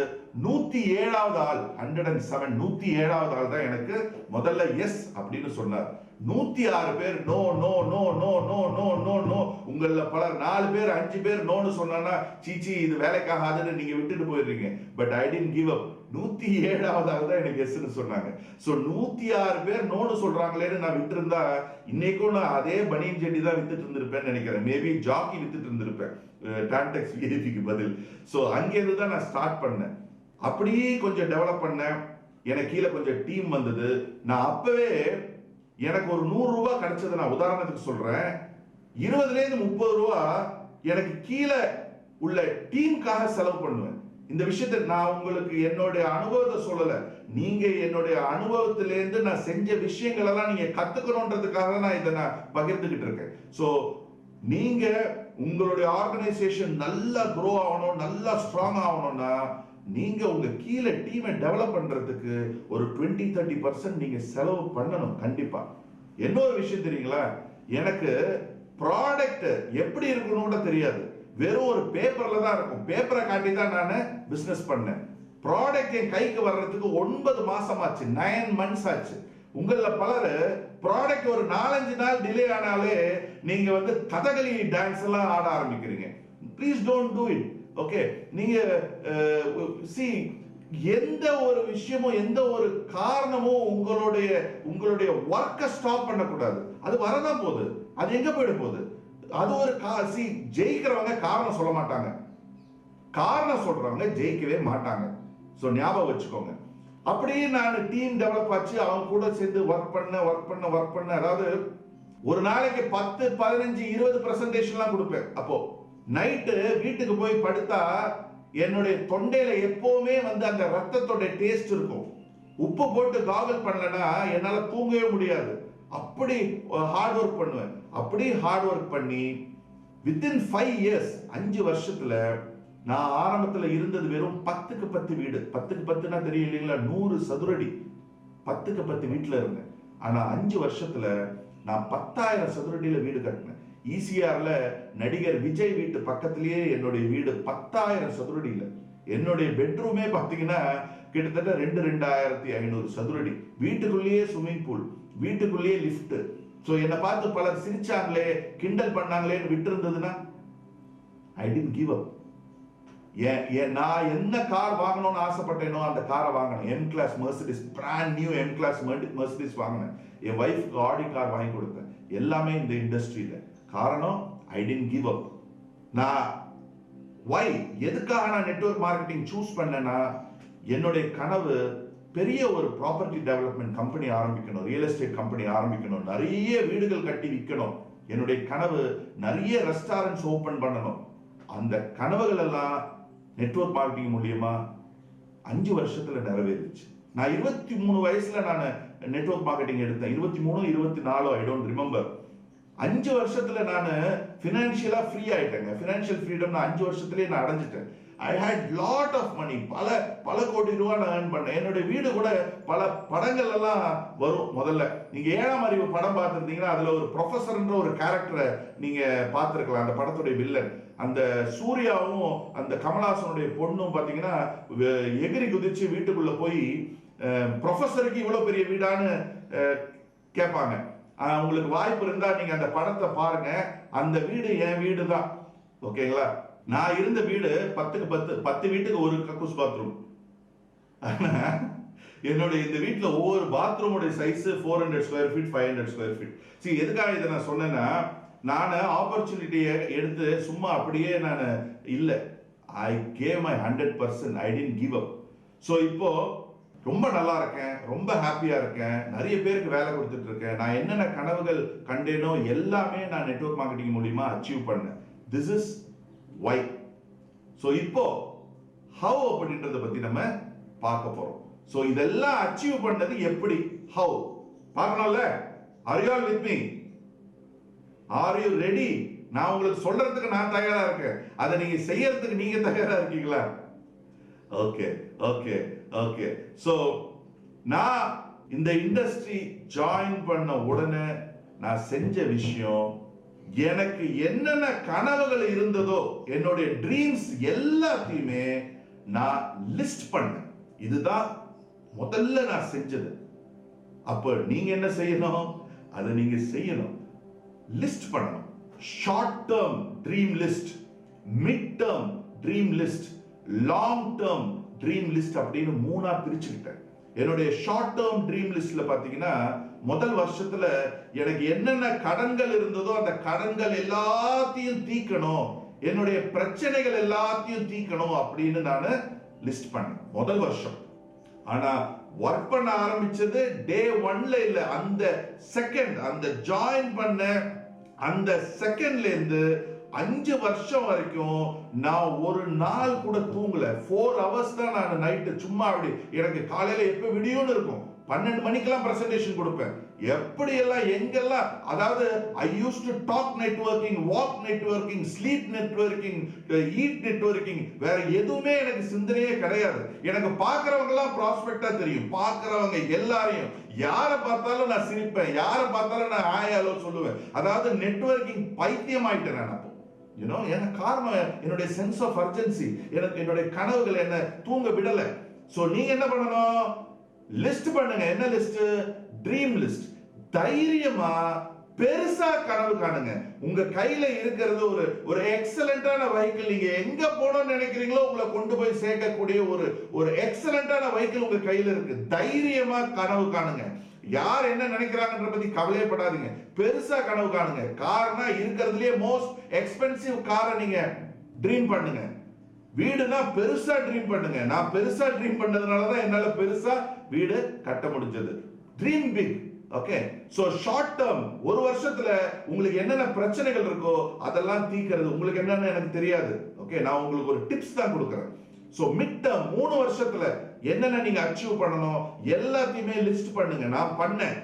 107வது ஆள், 107 107வது ஆள் தான் எனக்கு முதல்ல எஸ் அப்படின்னு சொன்னார். 106 பேர் no no no no no no no no. உங்கள பலர் 4 பேர் 5 பேர் நோன்னு சொன்னா சீச்சி இது வேலைக்காகாதுன்னு நீங்க விட்டுட்டு போயிடுறீங்க. But I didn't give up. 107வது ஆள் தான் எனக்கு எஸ்ன்னு சொன்னாங்க. ஸோ 106 பேர் நோன்னு சொல்றாங்களேன்னு நான் விட்டு இருந்தா இன்னைக்கும் நான் அதே பனியன் செடி தான் வித்துட்டு இருந்திருப்பேன்னு நினைக்கிறேன். மேபி ஜாக்கி வித்துட்டு இருந்திருப்பேன் டான்டெக்ஸ் விஐபிக்கு பதில். ஸோ அங்கேருந்து தான் நான் ஸ்டார்ட் பண்ணேன். அப்படியே கொஞ்சம் டெவலப் பண்ணேன். எனக்கு கீழே கொஞ்சம் டீம் வந்தது. நான் அப்பவே எனக்கு ஒரு 100 ரூபாய் கிடைச்சது நான் உதாரணத்துக்கு சொல்றேன். 20லேருந்து 30 ரூபாய் எனக்கு கீழே உள்ள டீமுக்காக செலவு பண்ணுவேன். இந்த விஷயத்தை நான் உங்களுக்கு என்னுடைய அனுபவத்தை சொல்லல, நீங்க என்னுடைய அனுபவத்திலேருந்து நான் செஞ்ச விஷயங்கள் எல்லாம் நீங்க கத்துக்கணும்ன்றதுக்காக நான் இதை நான் பகிர்ந்துகிட்டு இருக்கேன். ஸோ நீங்க உங்களுடைய ஆர்கனைசேஷன் நல்லா க்ரோ ஆகணும், நல்லா ஸ்ட்ராங் ஆகணும்னா நீங்க உங்க கீழே டீமை டெவலப் பண்றதுக்கு ஒரு 20-30% நீங்க செலவு பண்ணணும் கண்டிப்பா. இன்னொரு விஷயம் தெரியுங்களா, எனக்கு ப்ராடக்ட் எப்படி இருக்கணும் கூட தெரியாது. வெறும் ஒரு பேப்பர்ல தான் இருக்கும். பேப்பரை காட்டி தான் நான் பிசினஸ் பண்ணேன். ப்ராடக்ட் என் கைக்கு வர்றதுக்கு 9 மாசம் ஆச்சு, 9 months ஆச்சு. உங்கள பலர் ப்ராடக்ட் ஒரு 4-5 நாள் டிலே ஆனாலே நீங்க வந்து கதகளி டான்ஸ் எல்லாம் ஆட ஆரம்பிக்கிறீங்க. Please don't do it. Okay, நீங்க எந்த ஒரு விஷயமும் எந்த ஒரு காரணமும் உங்களுடைய ஒர்க்கை ஸ்டாப் பண்ணக்கூடாது. அது வரதான் போகுது, அது எங்க போயிட போகுது. அது ஒரு ஜெயிக்கிறவங்க காரணம் சொல்ல மாட்டாங்க, காரணம் சொல்றவங்க ஜெயிக்கவே மாட்டாங்க. ஸோ ஞாபகம் வச்சுக்கோங்க. அப்படியே நான் டீம் டெவலப் ஆச்சு, அவங்க கூட சேர்ந்து ஒர்க் பண்ண அதாவது ஒரு நாளைக்கு 10, 15, 20 பிரசன்டேஷன்லாம் கொடுப்பேன். அப்போ நைட்டு வீட்டுக்கு போய் படுத்தா என்னுடைய தொண்டையில எப்பவுமே அந்த ரத்தத்தோட டேஸ்ட் இருக்கும். உப்பு போட்டு காகல் பண்ணலன்னா என்னால தூங்கவே முடியாது. அப்படி ஹார்ட் ஒர்க் பண்ணுவேன். அப்படி ஹார்ட் ஒர்க் பண்ணி வித்தின் 5 இயர்ஸ் 5 வருஷத்துல நான் ஆரம்பத்துல இருந்தது வெறும் 10க்கு 10 வீடு. 10க்கு 10னா தெரியும் இல்லைங்களா, 100 சதுரடி. 10க்கு 10 வீட்டுல இருந்தேன். ஆனா 5 வருஷத்துல நான் 10,000 சதுரடியில வீடு கட்டினேன். ஈசிஆர்ல நடிகர் விஜய் வீட்டு பக்கத்திலேயே என்னுடைய வீடு 10,000 சதுரடியில. என்னுடைய பெட்ரூமே பாத்தீங்கன்னா கிட்டத்தட்ட 2,500 சதுரடி. வீட்டுக்குள்ளேயே ஸ்விம்மிங் பூல், வீட்டுக்குள்ளேயே லிஃப்ட். சோ என்னை பார்த்து பலர் சிரிச்சாங்களே, கிண்டல் பண்ணாங்களேன்னு விட்டு இருந்ததுன்னா ஐ டிடன்ட் கிவ் அப். நான் என்ன கார் வாங்கணும்னு ஆசைப்பட்டேனோ அந்த காரை வாங்கினேன். M class Mercedes, brand new M class Mercedes வாங்கினேன். என் வைஃப்க்கு ஆடி கார் வாங்கி கொடுத்தேன். எல்லாமே இந்த இண்டஸ்ட்ரியில. காரணம் ஐ டிடன்ட் கிவ் அப். நான் எதுக்காக நான் நெட்வொர்க் மார்க்கெட்டிங் சூஸ் பண்ணேன்னா, என்னுடைய கனவு பெரிய ஒரு ப்ராப்பர்ட்டி டெவலப்மெண்ட் கம்பெனி ஆரம்பிக்கணும், ரியல் எஸ்டேட் கம்பெனி ஆரம்பிக்கணும், நிறைய வீடுகள் கட்டி விற்கணும். என்னுடைய கனவு நிறைய ரெஸ்டாரண்ட்ஸ் ஓபன் பண்ணணும். அந்த கனவுகள் எல்லாம் நெட்வொர்க் மார்க்கெட்டிங் மூலியமா 5 வருஷத்துல நிறைவேறிச்சு. நான் 23 வயசுல நான் நெட்வொர்க் மார்க்கெட்டிங் எடுத்தேன். 23, 24 ஐ டோன்ட் ரிமெம்பர். 5 வருஷத்துல நான் பினான்சியலா ஃப்ரீ ஆயிட்டேங்க. பினான்சியல் ஃப்ரீடம் நான் 5 வருஷத்துலயே நான் அடைஞ்சிட்டேன். ஐ ஹேட் லாட் ஆஃப் மணி. பல கோடி ரூபாய் நான் ஏர்ன் பண்ணேன். என்னுடைய வீடு கூட பல படங்கள் எல்லாம் வரும். முதல்ல நீங்க 7ஆம் அறிவு படம் பார்த்திருந்தீங்கன்னா அதுல ஒரு ப்ரொஃபஸர்ன்ற ஒரு கேரக்டரை நீங்க பார்த்திருக்கலாம். அந்த படத்துடைய வில்லன் அந்த சூர்யாவும் அந்த கமலஹாசனுடைய பொண்ணும் பாத்தீங்கன்னா எகிரி குதிச்சு வீட்டுக்குள்ள போய் ப்ரொஃபஸருக்கு இவ்வளவு பெரிய வீடான்னு கேட்பாங்க. உங்களுக்கு வாய்ப்பு இருந்தா நீங்க அந்த படத்தை பாருங்க. அந்த வீடு என் வீடு தான். ஓகேங்களா? நான் இருந்த வீடு 10க்கு 10 வீட்டுக்கு ஒரு கக்கூஸ் பாத்ரூம். என்னுடைய இந்த வீட்டுல ஒவ்வொரு பாத்ரூமோட size 400 square feet, 500 square feet. சரி, எதுக்காக இதை நான் சொன்னேன்னா, நான் ஆப்பர்ச்சுனிட்டியை எடுத்து சும்மா அப்படியே நான் இல்ல, I gave my 100%. I didn't give up. So இப்போ ரொம்ப நல்லா இருக்கேன், ரொம்ப ஹாப்பியா இருக்கேன், நிறைய பேருக்கு வேலை கொடுத்துட்டு இருக்கேன். நான் என்னென்ன கனவுகள் கண்டேனோ எல்லாமே நான் நெட்வொர்க் மார்க்கெட்டிங் மூலியமா அச்சீவ் பண்ணேன். This is why. ஸோ இப்போ ஹவ் அப்படின்றத பத்தி நம்ம பார்க்க போறோம். ஸோ இதெல்லாம் அச்சீவ் பண்ணது எப்படி, ஹவ் பார்க்கணும்ல. Are you all with me? Are you ready? நான் உங்களுக்கு சொல்றதுக்கு நான் தயாரா இருக்கேன். அதை நீங்க செய்யறதுக்கு நீங்க தயாரா இருக்கீங்களா? Okay okay okay. சோ நான் இந்த இண்டஸ்ட்ரி ஜாயின் பண்ண உடனே நான் செஞ்ச விஷயம், எனக்கு என்னென்ன கனவுகள் இருந்ததோ என்னுடைய ட்ரீம்ஸ் எல்லாத்தையுமே நான் லிஸ்ட் பண்ணேன். இதுதான் முதல்ல நான் செஞ்சது. அப்ப நீங்க என்ன செய்யணும்? அதை நீங்க செய்யணும், லிஸ்ட் பண்ணணும். Short term dream list, mid term dream list, long term dream list அப்படின்னு 3ஆ பிரிச்சுக்கிட்டேன். என்னுடைய ஷார்ட் டேர்ம் ட்ரீம் லிஸ்ட்ல பாத்தீங்கன்னா, முதல் வருஷத்துல எனக்கு என்னென்ன கடன்கள் இருந்ததோ அந்த கடன்கள் எல்லாத்தையும் தீக்கணும், என்னுடைய பிரச்சனைகள் எல்லாத்தையும் தீக்கணும் அப்படின்னு நான் லிஸ்ட் பண்ணேன் முதல் வருஷம். ஆனா ஒர்க் பண்ண ஆரம்பிச்சது டே 1ல இல்ல, அந்த செகண்ட், அந்த ஜாயின் பண்ண அந்த செகண்ட்ல இருந்து 5 வருஷம் வரைக்கும் நான் ஒரு நாள் கூட தூங்கல. 4 hours தான் நான் நைட்டு சும்மா அப்படி, எனக்கு காலையில எப்ப விடியும்னு இருக்கும், 12 மணிக்கெல்லாம் பிரசன்டேஷன் கொடுப்பேன். எப்படி எல்லாம் எங்கெல்லாம், அதாவது I used to talk networking, walk networking, sleep networking, eat networking, வேற எதுவுமே எனக்கு சிந்தனையே கிடையாது. எனக்கு பார்க்கறவங்க எல்லாம் ப்ராஸ்பெக்டா தெரியும். பார்க்கறவங்க எல்லாரையும், யாரை பார்த்தாலும் நான் சிரிப்பேன், யாரை பார்த்தாலும் நான் ஆயாலோ சொல்லுவேன். அதாவது நெட்வொர்க்கிங் பைத்தியம் ஆயிட்டேன் நான் அப்போ. எனக்கு காரணம் என்னுடைய சென்ஸ் ஆஃப் அர்ஜென்சி, எனக்கு என்னுடைய கனவுகள் என்ன தூங்க விடல. சோ நீங்க என்ன பண்ணணும்? லிஸ்ட் பண்ணுங்க. என்ன லிஸ்ட்? Dream list. தைரியமா பெருசா கனவு காணுங்க. உங்க கையில இருக்கிறது ஒரு எக்ஸலண்டான வெஹிக்கிள். நீங்க எங்க போகணும்னு நினைக்கிறீங்களோ உங்களை கொண்டு போய் சேர்க்கக்கூடிய ஒரு எக்ஸலண்டான வெஹிக்கிள் உங்க கையில இருக்கு. தைரியமா கனவு காணுங்க. யார் என்ன நினைக்கிறாங்கன்ற பத்தி கவலைப்படாதீங்க. பெருசா கனவு காணுங்க. கார்னா இருக்கிறதுலயே மோஸ்ட் எக்ஸ்பென்சிவ் காரை நீங்க ட்ரீம் பண்ணுங்க. வீடுனா பெருசா ட்ரீம் பண்ணுங்க. நான் பெருசா ட்ரீம் பண்ணதுனால தான் என்னால பெருசா வீடு கட்ட முடிஞ்சது. Dream big. Okay, so short term ஒரு வருஷத்துல உங்களுக்கு என்னென்ன பிரச்சனைகள் இருக்கோ அதெல்லாம் தீக்கிறது உங்களுக்கு என்னன்னு எனக்கு தெரியாது. ஓகே, நான் உங்களுக்கு ஒரு டிப்ஸ் தான் கொடுக்குறேன். சோ மிட் டேர்ம் 3 வருஷத்துல என்னென்ன நீங்க அச்சீவ் பண்ணணும் எல்லாத்தையுமே லிஸ்ட் பண்ணுங்க. நான் பண்ணேன்.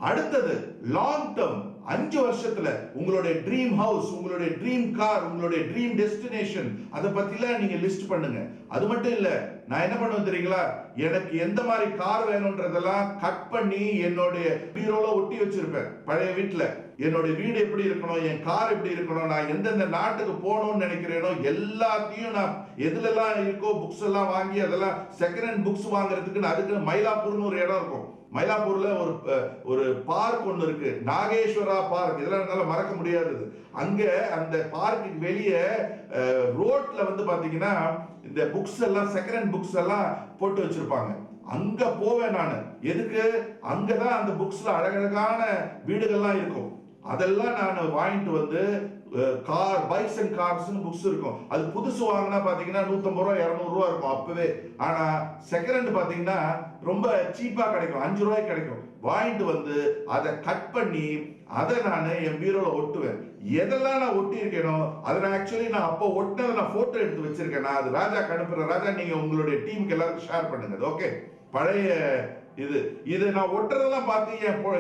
அடுத்தது லாங் டேர்ம் 5 வருஷத்துல உங்களுடைய ட்ரீம் ஹவுஸ், உங்களுடைய ட்ரீம் கார், உங்களுடைய ட்ரீம் டெஸ்டினேஷன் அத பத்திலாம் நீங்க லிஸ்ட் பண்ணுங்க. அது மட்டும் இல்ல, நான் என்ன பண்ணுவேன் தெரியுங்களா, எனக்கு எந்த மாதிரி கார் வேணும்ன்றதெல்லாம் கட் பண்ணி என்னுடைய பீரோல ஒட்டி வச்சிருப்பேன். பழைய வீட்டுல என்னுடைய வீடு எப்படி இருக்கணும், என் கார் எப்படி இருக்கணும், நான் எந்தெந்த நாட்டுக்கு போகணும்னு நினைக்கிறேனோ எல்லாத்தையும் நான் எதுலெல்லாம் இருக்கோ புக்ஸ் எல்லாம் வாங்கி அதெல்லாம் செகண்ட் ஹேண்ட் புக்ஸ் வாங்குறதுக்கு அதுக்கு மயிலாப்பூர்னு ஒரு இடம் இருக்கும். மயிலாப்பூர்ல ஒரு பார்க் ஒன்று இருக்கு, நாகேஸ்வரா பார்க். இதெல்லாம் என்னால மறக்க முடியாதது. அங்க அந்த பார்க்குக்கு வெளியே ரோட்ல வந்து பாத்தீங்கன்னா இந்த புக்ஸ் எல்லாம் செகண்ட் ஹேண்ட் புக்ஸ் எல்லாம் போட்டு வச்சிருப்பாங்க. அங்க போவேன் நான். எதுக்கு? அங்கதான் அந்த புக்ஸ்ல அழகழகான வீடுகள்லாம் இருக்கும். அதெல்லாம் நான் வாங்கிட்டு வந்து car, bikes and cars books இருக்கும். அது புதுசு வாங்கினா பாத்தீங்கன்னா 150 ரூபாய் 200 ரூபாய் இருக்கும் அப்பவே. ஆனா செகண்ட் ஹேண்ட் பாத்தீங்கன்னா ரொம்ப சீப்பா கிடைக்கும், 5 ரூபாய்க்கு கிடைக்கும். வாங்கிட்டு வந்து அதை கட் பண்ணி அதை நான் என் பீரோல ஒட்டுவேன். எதெல்லாம் நான் ஒட்டி இருக்கேனோ அதை நான் ஆக்சுவலி நான் அப்போ ஒட்டினதை நான் போட்டோ எடுத்து வச்சிருக்கேன். நான் அது ராஜா அனுப்புறேன். ராஜா, நீங்க உங்களுடைய டீமுக்கு எல்லாருக்கும் ஷேர் பண்ணுங்க. ஓகே, பழைய இது நான் ஒட்டுறதெல்லாம் பார்த்து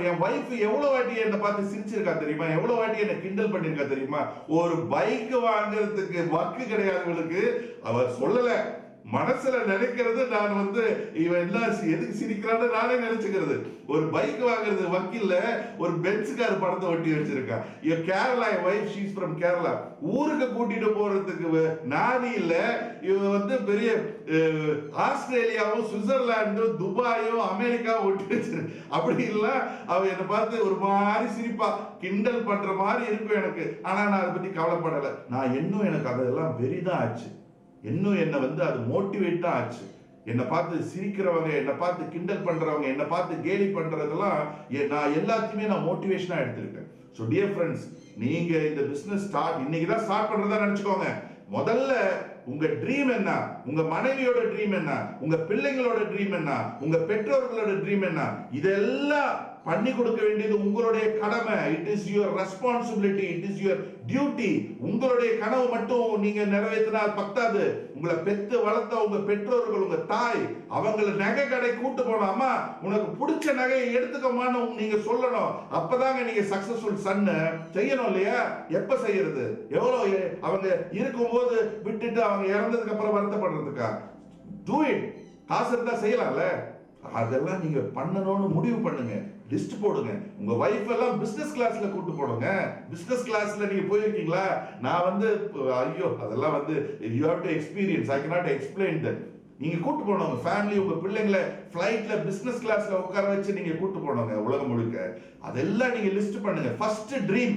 என் வைஃப் எவ்வளவு வாட்டி என்ன பார்த்து சிரிச்சிருக்கா தெரியுமா, எவ்வளவு வாட்டி என்ன கிண்டல் பண்ணிருக்கா தெரியுமா. ஒரு பைக் வாங்குறதுக்கு வக்கு கிடையாது இவளுக்கு. அவர் சொல்லல, மனசுல நினைக்கிறது நான் வந்து இவன் என்ன எதுக்கு சிரிக்கிறான்னு நானே நினைச்சுக்கிறது. ஒரு பைக் வாங்குறது வக்கீல்ல ஒரு பென்ஸ் கார் படத்தை ஒட்டி வச்சிருக்கா. Kerala, wife she's from Kerala. ஊருக்கு கூட்டிட்டு போறதுக்கு நாதி இல்ல. இவன் வந்து பெரிய ஆஸ்திரேலியாவும் சுவிட்சர்லாண்டும் துபாயும் அமெரிக்காவும் ஒட்டி வச்சிருக்கு. அப்படி இல்ல அவ என்னை பார்த்து ஒரு மாதிரி சிரிப்பா, கிண்டல் பண்ற மாதிரி இருக்கும் எனக்கு. ஆனா நான் அதை பத்தி கவலைப்படலை. நான் இன்னும் எனக்கு அதெல்லாம் வெறிதான் ஆச்சு. இன்னும் என்ன வந்து அது மோட்டிவேட் தான் ஆச்சு. என்னை பார்த்து சிரிக்கிறவங்க, என்னை பார்த்து கிண்டல் பண்றவங்க, என்னை பார்த்து கேலி பண்றதெல்லாம் நான் எல்லாத்தையுமே நான் மோட்டிவேஷனா எடுத்திருக்கேன். ஸோ டியர் ஃப்ரெண்ட்ஸ், நீங்க இந்த பிசினஸ் இன்னைக்கு தான் ஸ்டார்ட் பண்றதா நினைச்சுக்கோங்க. முதல்ல உங்க ட்ரீம் என்ன, உங்க மனைவியோட ட்ரீம் என்ன, உங்க பிள்ளைங்களோட ட்ரீம் என்ன, உங்க பெற்றோர்களோட ட்ரீம் என்ன, இதெல்லாம் பண்ணி கொடுக்க வேண்டியது உங்களுடைய கடமை. It is your responsibility, it is your duty. உங்களுடைய கனவு மட்டும் நீங்க நிறைவேற்றினால் பத்தாது. உங்களை பெத்து வளர்த்த உங்க பெற்றோர்கள், உங்க தாய், அவங்களை நகை கடை கூட்டு போனோம். அம்மா உனக்கு பிடிச்ச நகையை எடுத்துக்கோமான்னு நீங்க சொல்லணும். அப்பதாங்க நீங்க சக்சஸ்ஃபுல் சன்னு செய்யணும் இல்லையா? எப்ப செய்யறது? எவ்வளவு அவங்க இருக்கும்போது விட்டுட்டு அவங்க இறந்ததுக்கு அப்புறம் வருத்தப்படுறதுக்கா? Do it. காசு இருந்தா செய்யலாம்ல. அதெல்லாம் நீங்க பண்ணணும்னு முடிவு பண்ணுங்க. லிஸ்ட் போடுங்க. உங்க வைஃப் எல்லாம் பிசினஸ் கிளாஸ்ல கூட்டு போடுங்க. பிசினஸ் கிளாஸ்ல நீங்க போயிருக்கீங்களா? நான் வந்து ஐயோ அதெல்லாம் வந்து you have to experience. I cannot explain that. நீங்க கூட்டு போனோம் உங்க ஃபேமிலி, உங்க பிள்ளைங்களை ஃளைட்ல பிசினஸ் கிளாஸ்ல உட்கார வச்சு நீங்க கூட்டு போனோங்க உலகம் முழுக்க. அதெல்லாம் நீங்க லிஸ்ட் பண்ணுங்க. ஃபர்ஸ்ட் ட்ரீம்,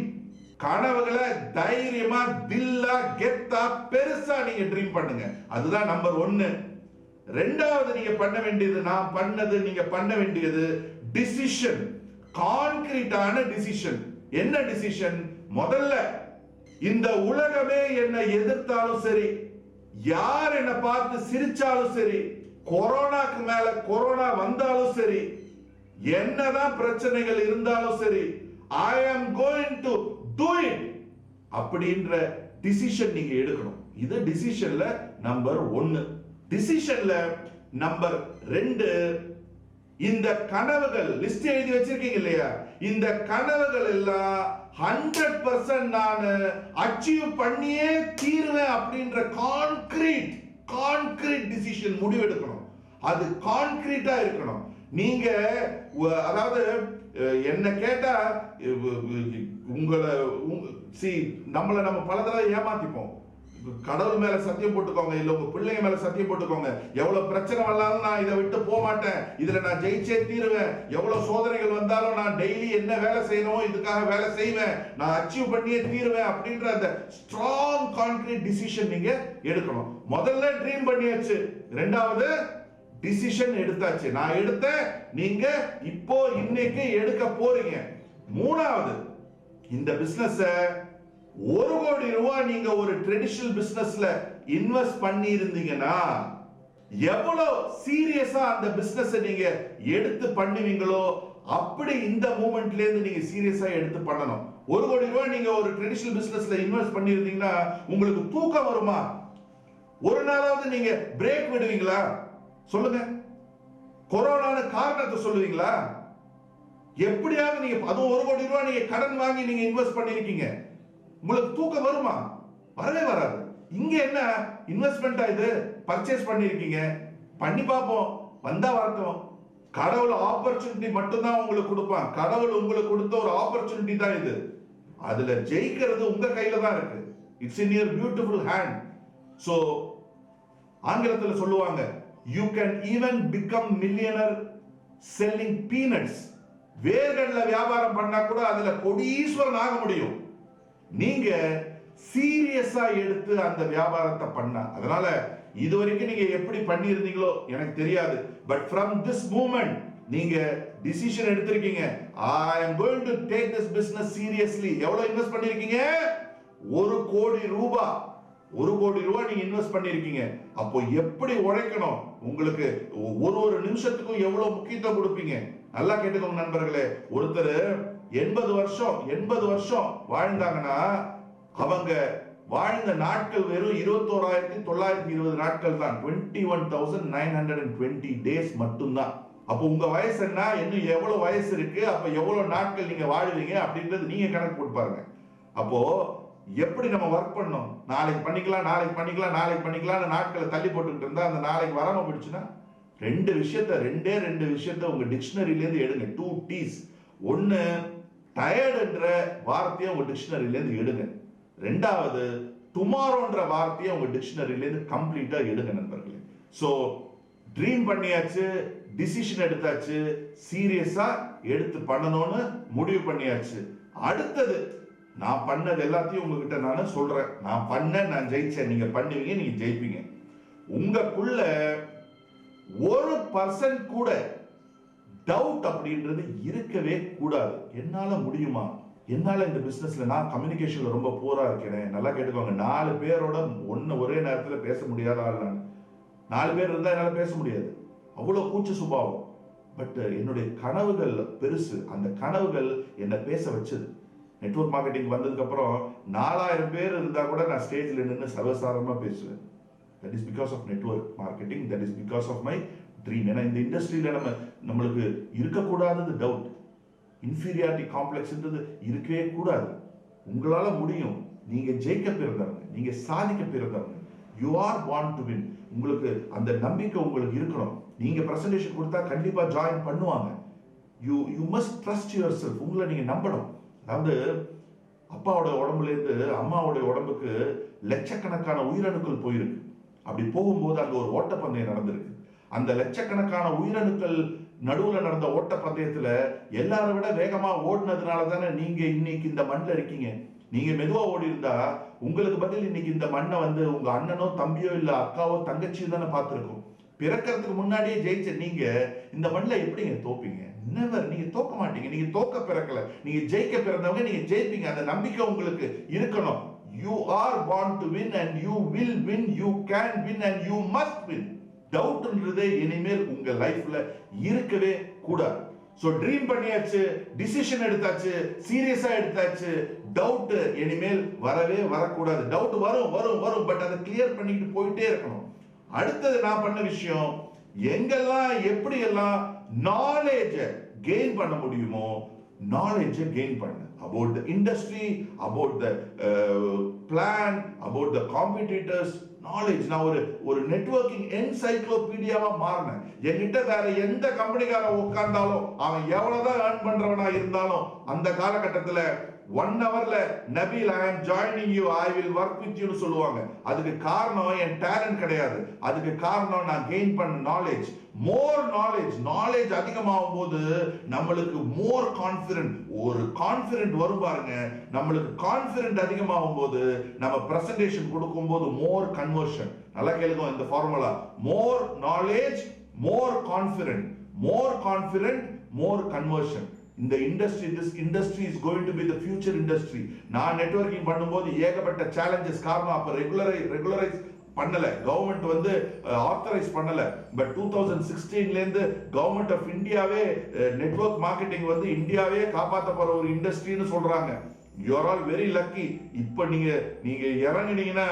கனவுகளை தைரியமா தில்லா கெத்தா பெருசா நீங்க ட்ரீம் பண்ணுங்க. அதுதான் நம்பர் 1. ரெண்டாவது நீங்க பண்ண வேண்டியது, நான் பண்ணது, நீங்க பண்ண வேண்டியது டிசிஷன். கான்கிரீட்டான டிசிஷன். என்ன டிசிஷன்? முதல்ல இந்த உலகமே என்னை எதிர்த்தாலும் சரி, யார் என்னை பார்த்து சிரிச்சாலும் சரி, கொரோனாக்கு மேல கொரோனா வந்தாலும் சரி, என்னதான் பிரச்சனைகள் இருந்தாலும் சரி, I am going to do it அப்படின்ற டிசிஷன் நீங்க எடுக்கணும். இது டிசிஷன்ல நம்பர் 1. டிசிஷன்ல நம்பர் 2, இந்த கனவுகள் லிஸ்ட் எழுதி வச்சிருக்கீங்க இல்லையா, இந்த கனவுகள் எல்லாம் 100% நான் அச்சீவ் பண்ணியே தீருவேன் அப்படின்ற கான்கிரீட் டிசிஷன் முடிவெடுக்கணும். அது கான்கிரீட்டா இருக்கணும். நீங்க அதாவது என்ன கேட்டா நம்மள நம்ம பல தடவை ஏமாத்திப்போம். கடவுள் மேல சத்தியம் போட்டுக்கோங்க, இல்ல உங்க பிள்ளைங்க மேல சத்தியம் போட்டுக்கோங்க. எவ்வளவு பிரச்சனை வந்தாலும் நான் இதை விட்டு போக மாட்டேன், இதுல நான் ஜெயிச்சே தீருவேன். எவ்வளவு சோதனைகள் வந்தாலும் நான் டெய்லி என்ன வேலை செய்யணும் இதுக்காக வேலை செய்வேன், நான் அச்சீவ் பண்ணியே தீருவேன் அப்படின்ற அந்த ஸ்ட்ராங் கான்கிரீட் டிசிஷன் நீங்க எடுக்கணும். முதல்ல ட்ரீம் பண்ணியாச்சு, ரெண்டாவது டிசிஷன் எடுத்தாச்சு. நான் எடுத்த, நீங்க இப்போ இன்னைக்கு எடுக்க போறீங்க. மூணாவது, இந்த பிசினஸ் 1 கோடி ரூபாய் நீங்க ஒரு ட்ரெடிஷனல் பிசினஸ்ல இன்வெஸ்ட் பண்ணி இருந்தீங்கன்னா எவ்வளவு சீரியஸா அந்த பிசினஸ் நீங்க எடுத்து பண்ணுவீங்களோ அப்படி இந்த மூமெண்ட்ல இருந்து நீங்க சீரியஸா எடுத்து பண்ணணும். 1 கோடி ரூபாய் நீங்க ஒரு ட்ரெடிஷனல் பிசினஸ்ல இன்வெஸ்ட் பண்ணிருந்தீங்கன்னா உங்களுக்கு தூக்கம் வருமா? ஒரு நாளாவது நீங்க பிரேக் விடுவீங்களா? சொல்லுங்க. கொரோனான காரணத்தை சொல்லுவீங்களா? எப்படியாவது நீங்க அதுவும் 1 கோடி ரூபாய் நீங்க கடன் வாங்கி நீங்க இன்வெஸ்ட் பண்ணிருக்கீங்க, உங்களுக்கு தூக்கம் வருமா? வரவே வராது. இங்க என்ன இன்வெஸ்ட்மெண்டா இது? பர்ச்சேஸ் பண்ணிருக்கீங்க, பண்ணி பார்ப்போம், வந்தா வரட்டும். கடவுள் ஆப்பர்ச்சுனிட்டி மட்டும் தான் உங்களுக்கு கொடுப்பான். கடவுள் உங்களுக்கு கொடுத்த ஒரு ஆப்பர்ச்சுனிட்டி தான் இது. அதுல ஜெயிக்கிறது உங்க கையில தான் இருக்கு. It's in your beautiful hand. So ஆங்கிலத்தில் சொல்லுவாங்க, you can even become millionaire selling peanuts. வேர்கள்ல வியாபாரம் பண்ணா கூட அதுல கோடீஸ்வரன் ஆக முடியும், நீங்க சீரியஸா எடுத்து அந்த வியாபாரத்தை பண்ணா. அதனால இதுவரைக்கும் நீங்க எப்படி பண்ணி இருந்தீங்களோ எனக்கு தெரியாது. பட் from this moment நீங்க டிசிஷன் எடுத்திருக்கீங்க, I am going to take this business seriously. எவ்வளவு இன்வெஸ்ட் பண்ணிருக்கீங்க? 1 கோடி ரூபாய். 1 கோடி ரூபாய் நீங்க இன்வெஸ்ட் பண்ணிருக்கீங்க. அப்போ எப்படி உழைக்கணும், உங்களுக்கு ஒரு நிமிஷத்துக்கும் எவ்வளவு முக்கியத்துவம் கொடுப்பீங்க? நல்லா கேட்டுக்கோங்க நண்பர்களே. ஒருத்தர் 80 வருஷம் வாழ்ந்தாங்கன்னா அவங்க வாழ்ந்த நாட்கள் வெறும் 21,920 நாட்கள் தான். 21,920 டேஸ் மட்டும்தான். அப்போ உங்க வயசு என்ன, இன்னும் எவ்வளவு வயசு இருக்கு, அப்ப எவ்வளவு நாட்கள் நீங்க வாழுவீங்க அப்படின்றது நீங்க கணக்கு போட்டு பாருங்க. அப்போ எப்படி நம்ம ஒர்க் பண்ணணும், நாளைக்கு பண்ணிக்கலாம் நாட்களை தள்ளி போட்டுக்கிட்டு இருந்தா அந்த நாளைக்கு வராம போயிடுச்சுன்னா ரெண்டே விஷயத்த உங்க டிக்ஷனரியில இருந்து எடுங்க. 2 T's. ஒன்னு டயர்டுன்ற வார்த்தையை உங்க டிக்ஷனரியில இருந்து எடுங்க. ரெண்டாவது டுமாரோன்ற வார்த்தையை உங்க டிக்ஷனரியில இருந்து கம்ப்ளீட்டா எடுங்க நண்பர்களே. சோ ட்ரீம் பண்ணியாச்சு, டிசிஷன் எடுத்தாச்சு, சீரியஸா எடுத்து பண்ணணும்னு முடிவு பண்ணியாச்சு. அடுத்தது நான் பண்ணது எல்லாத்தையும் உங்ககிட்ட நான் சொல்றேன். நான் ஜெயிச்சேன், நீங்க பண்ணுவீங்க, நீங்க ஜெயிப்பீங்க. உங்களுக்குள்ள 1% கூட டவுட் அப்படின்றது இருக்கவே கூடாது. என்னால முடியுமா, என்னால இந்த பிசினஸ்ல நான் கம்யூனிகேஷன்ல ரொம்ப போரா இருக்கேன். நல்லா கேட்டுக்கோங்க, 4 பேரோட ஒரே நேரத்துல பேச முடியாத ஆள் நான். 4 பேர் இருந்தா என்னால பேச முடியாது, அவ்வளவு கூச்ச சுபாவம். பட் என்னுடைய கனவுகள் பெருசு, அந்த கனவுகள் என்னை பேச வச்சது. நெட்வொர்க் மார்க்கெட்டிங் வந்ததுக்கு அப்புறம் 4000 பேர் இருந்தா கூட நான் ஸ்டேஜ்ல நின்று சர்வசாதாரணமா பேசுவேன். That is because of network marketing. That is because of my dream. ஏன்னா இந்த இண்டஸ்ட்ரியில நம்மளுக்கு இருக்கக்கூடாதது டவுட், இன்ஃபீரியாரிட்டி காம்ப்ளெக்ஸ்ன்றது இருக்கவே கூடாது. உங்களால முடியும், நீங்க ஜெயிக்க பிறந்தவங்க, நீங்க சாதிக்க பிறந்தவங்க. You are born to win. உங்களுக்கு அந்த நம்பிக்கை உங்களுக்கு இருக்கணும். நீங்க பிரசன்டேஷன் கொடுத்தா கண்டிப்பா ஜாயின் பண்ணுவாங்க. You must trust yourself. உங்களை நீங்க நம்பணும். அதாவது அப்பாவோட உடம்புல இருந்து அம்மாவோட உடம்புக்கு லட்சக்கணக்கான உயிரணுக்கள் போயிருக்கு. அப்படி போகும்போது அங்க ஒரு ஓட்டப்பந்தயம் நடந்திருக்கு. அந்த லட்சக்கணக்கான உயிரணுக்கள் நடுவுல நடந்த ஓட்டப்பந்தயத்துல எல்லாரை விட வேகமா ஓடினதுனால தானே நீங்க இன்னைக்கு இந்த மண்ணில் இருக்கீங்க. நீங்க மெதுவா ஓடி இருந்தா உங்களுக்கு பதில் இன்னைக்கு இந்த மண்ணை உங்க அண்ணனோ தம்பியோ இல்ல அக்காவோ தங்கச்சியோ தானே பார்த்திருக்கும். பிறக்கிறதுக்கு முன்னாடியே ஜெயிச்ச நீங்க இந்த மண்ணில் எப்படிங்க தோப்பீங்க? நெவர். நீங்க தோக்க மாட்டீங்க. நீங்க தோக்க பிறக்கல, நீங்க ஜெயிக்க பிறந்தவங்க, நீங்க ஜெயிப்பீங்க. அந்த நம்பிக்கை உங்களுக்கு இருக்கணும். You are born to win and you will win. You can win and you must win. டவுட்ன்றதே இனிமேல் உங்க லைஃப்ல இருக்கவே கூடாது. சோ ட்ரீம் பண்ணியாச்சு, டிசிஷன் எடுத்தாச்சு, சீரியஸா எடுத்தாச்சு. டவுட் இனிமேல் வரக்கூடாது. டவுட் வரும், பட் அதை கிளியர் பண்ணிட்டு போயிட்டே இருக்கணும். அடுத்தது நான் பண்ண விஷயம், எங்கெல்லாம் எப்படி எல்லாம் நாலேஜ் கெயின் பண்ண முடியுமோ நாலேஜ் கெயின் பண்ண. about the industry, about the plan, about the competitors, knowledge. நான் ஒரு நெட்வொர்க்கிங் என்சைக்ளோபீடியாவா மாறினேன். என்கிட்ட வேற எந்த கம்பெனிக்கார உட்கார்ந்தாலும் அவன் எவ்வளவுதான் ஏர்ன் பண்றவனா இருந்தாலும் அந்த காலகட்டத்துல 1 hourல Nabeel I am joining you, I will work with you சொல்லுவாங்க. அதுக்கு காரணம் என் டேலண்ட் கிடையாது, அதுக்கு காரணம் நான் கெயின் பண்ண நாலேஜ். மோர் நாலேஜ் அதிகமாகும் போது நம்மளுக்கு மோர் கான்ஃபிடென்ட், ஒரு கான்ஃபிடென்ட் வரும் பாருங்க. நம்மளுக்கு கான்ஃபிடென்ட் அதிகமாகும் போது நம்ம பிரசன்டேஷன் கொடுக்கும் போது மோர் கன்வர்ஷன். நல்லா கேளுங்க இந்த formula, more knowledge, more confident, more conversion. இந்த industry, this industry is going to be the future industry. நான் நெட்வொர்க்கிங் பண்ணும்போது ஏகப்பட்ட சேலஞ்சஸ். காரணம் அப்ப ரெகுலரைஸ் பண்ணல, கவர்மெண்ட் வந்து ஆத்தரைஸ் பண்ணல. பட் 2016ல இருந்து கவர்மெண்ட் ஆஃப் இந்தியாவே நெட்வொர்க் மார்க்கெட்டிங் வந்து இந்தியாவே காப்பாற்ற போற ஒரு இண்டஸ்ட்ரின்னு சொல்றாங்க. You are all very lucky. இப்ப நீங்க இறங்குனீங்கன்னா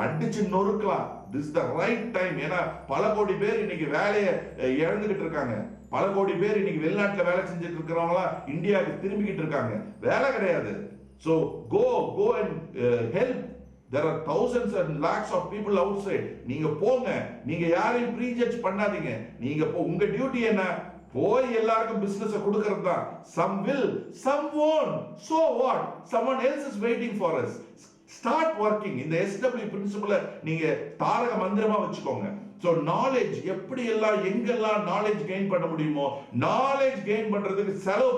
அடிச்சு நொறுக்கலாம். This the right time. ஏன்னா பல கோடி பேர் இன்னைக்கு வேலையை இழந்துகிட்டு இருக்காங்க. பல கோடி பேர் இன்னைக்கு வெளிநாட்டுல வேலை செஞ்சுட்டு இருக்கிறவங்களா இந்தியாவுக்கு திரும்பிக்கிட்டு இருக்காங்க. வேலை கிடையாது. So go and help. There are thousands and lakhs of people outside. நீங்க போங்க, நீங்க யாரையும் ப்ரீஜட்ஜ் பண்ணாதீங்க. நீங்க உங்க டியூட்டி என்ன? போய் எல்லாருக்கும் பிசினஸ் கொடுக்கிறது தான். Some will, some won't. So what? Someone else is waiting for us. Start working. இந்த SW பிரின்சிபலை நீங்க தாரக மந்திரமா வச்சுக்கோங்க. So knowledge எப்படி எல்லாம் எங்கெல்லாம் knowledge gain பண்ண முடியுமோ knowledge gain பண்றதுக்கு செலவு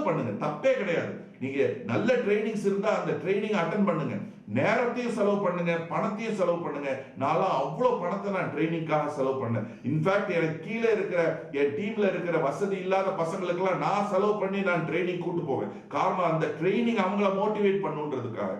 பண்ணுங்க, தப்பே கிடையாது. நீங்க நல்ல ட்ரைனிங்ஸ் இருந்தா அந்த ட்ரைனிங் அட்டெண்ட் பண்ணுங்க, நேரத்தையும் செலவு பண்ணுங்க, பணத்தையும் செலவு பண்ணுங்க. நான் அவ்வளவு பணத்தை நான் ட்ரைனிங்காக செலவு பண்ணேன். இன்ஃபேக்ட் எனக்கு கீழே இருக்கிற என் டீம்ல இருக்கிற வசதி இல்லாத பசங்களுக்கெல்லாம் நான் செலவு பண்ணி நான் ட்ரைனிங் கூட்டு போவேன். காரணம் அந்த ட்ரைனிங் அவங்கள மோட்டிவேட் பண்ணுன்றதுக்காக.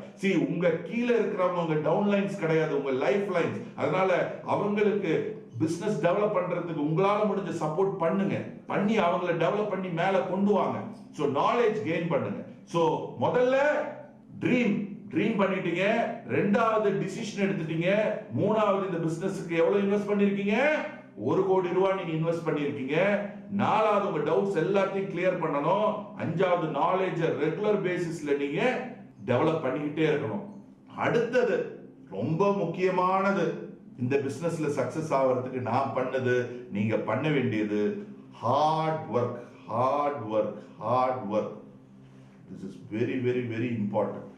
உங்க கீழே இருக்கிறவங்க உங்க டவுன் லைன்ஸ் கிடையாது, உங்க லைஃப் லைன்ஸ். அதனால அவங்களுக்கு பிசினஸ் டெவலப் பண்றதுக்கு உங்களால முடிஞ்ச சப்போர்ட் பண்ணுங்க, பண்ணி அவங்கள டெவலப் பண்ணி மேல கொண்டு வாங்க. சோ நாலேஜ் கெயின் பண்ணுங்க. சோ முதல்ல ட்ரீம் பண்ணிட்டீங்க, ரெண்டாவது டிசிஷன் எடுத்துட்டீங்க, மூணாவது இந்த பிசினஸ்க்கு எவ்வளவு இன்வெஸ்ட் பண்ணிருக்கீங்க? 1 கோடி ரூபாய் நீங்க இன்வெஸ்ட் பண்ணிருக்கீங்க. நாலாவது உங்க டவுட்ஸ் எல்லாத்தையும் கிளியர் பண்ணணும். அஞ்சாவது நாலேஜ் ரெகுலர் பேசிஸ்ல நீங்க டெவலப் பண்ணிக்கிட்டே இருக்கணும். அடுத்தது ரொம்ப முக்கியமானது, இந்த பிசினஸ்ல சக்சஸ் ஆகிறதுக்கு நான் பண்ணது, நீங்க பண்ண வேண்டியது hard work. This is very very very important.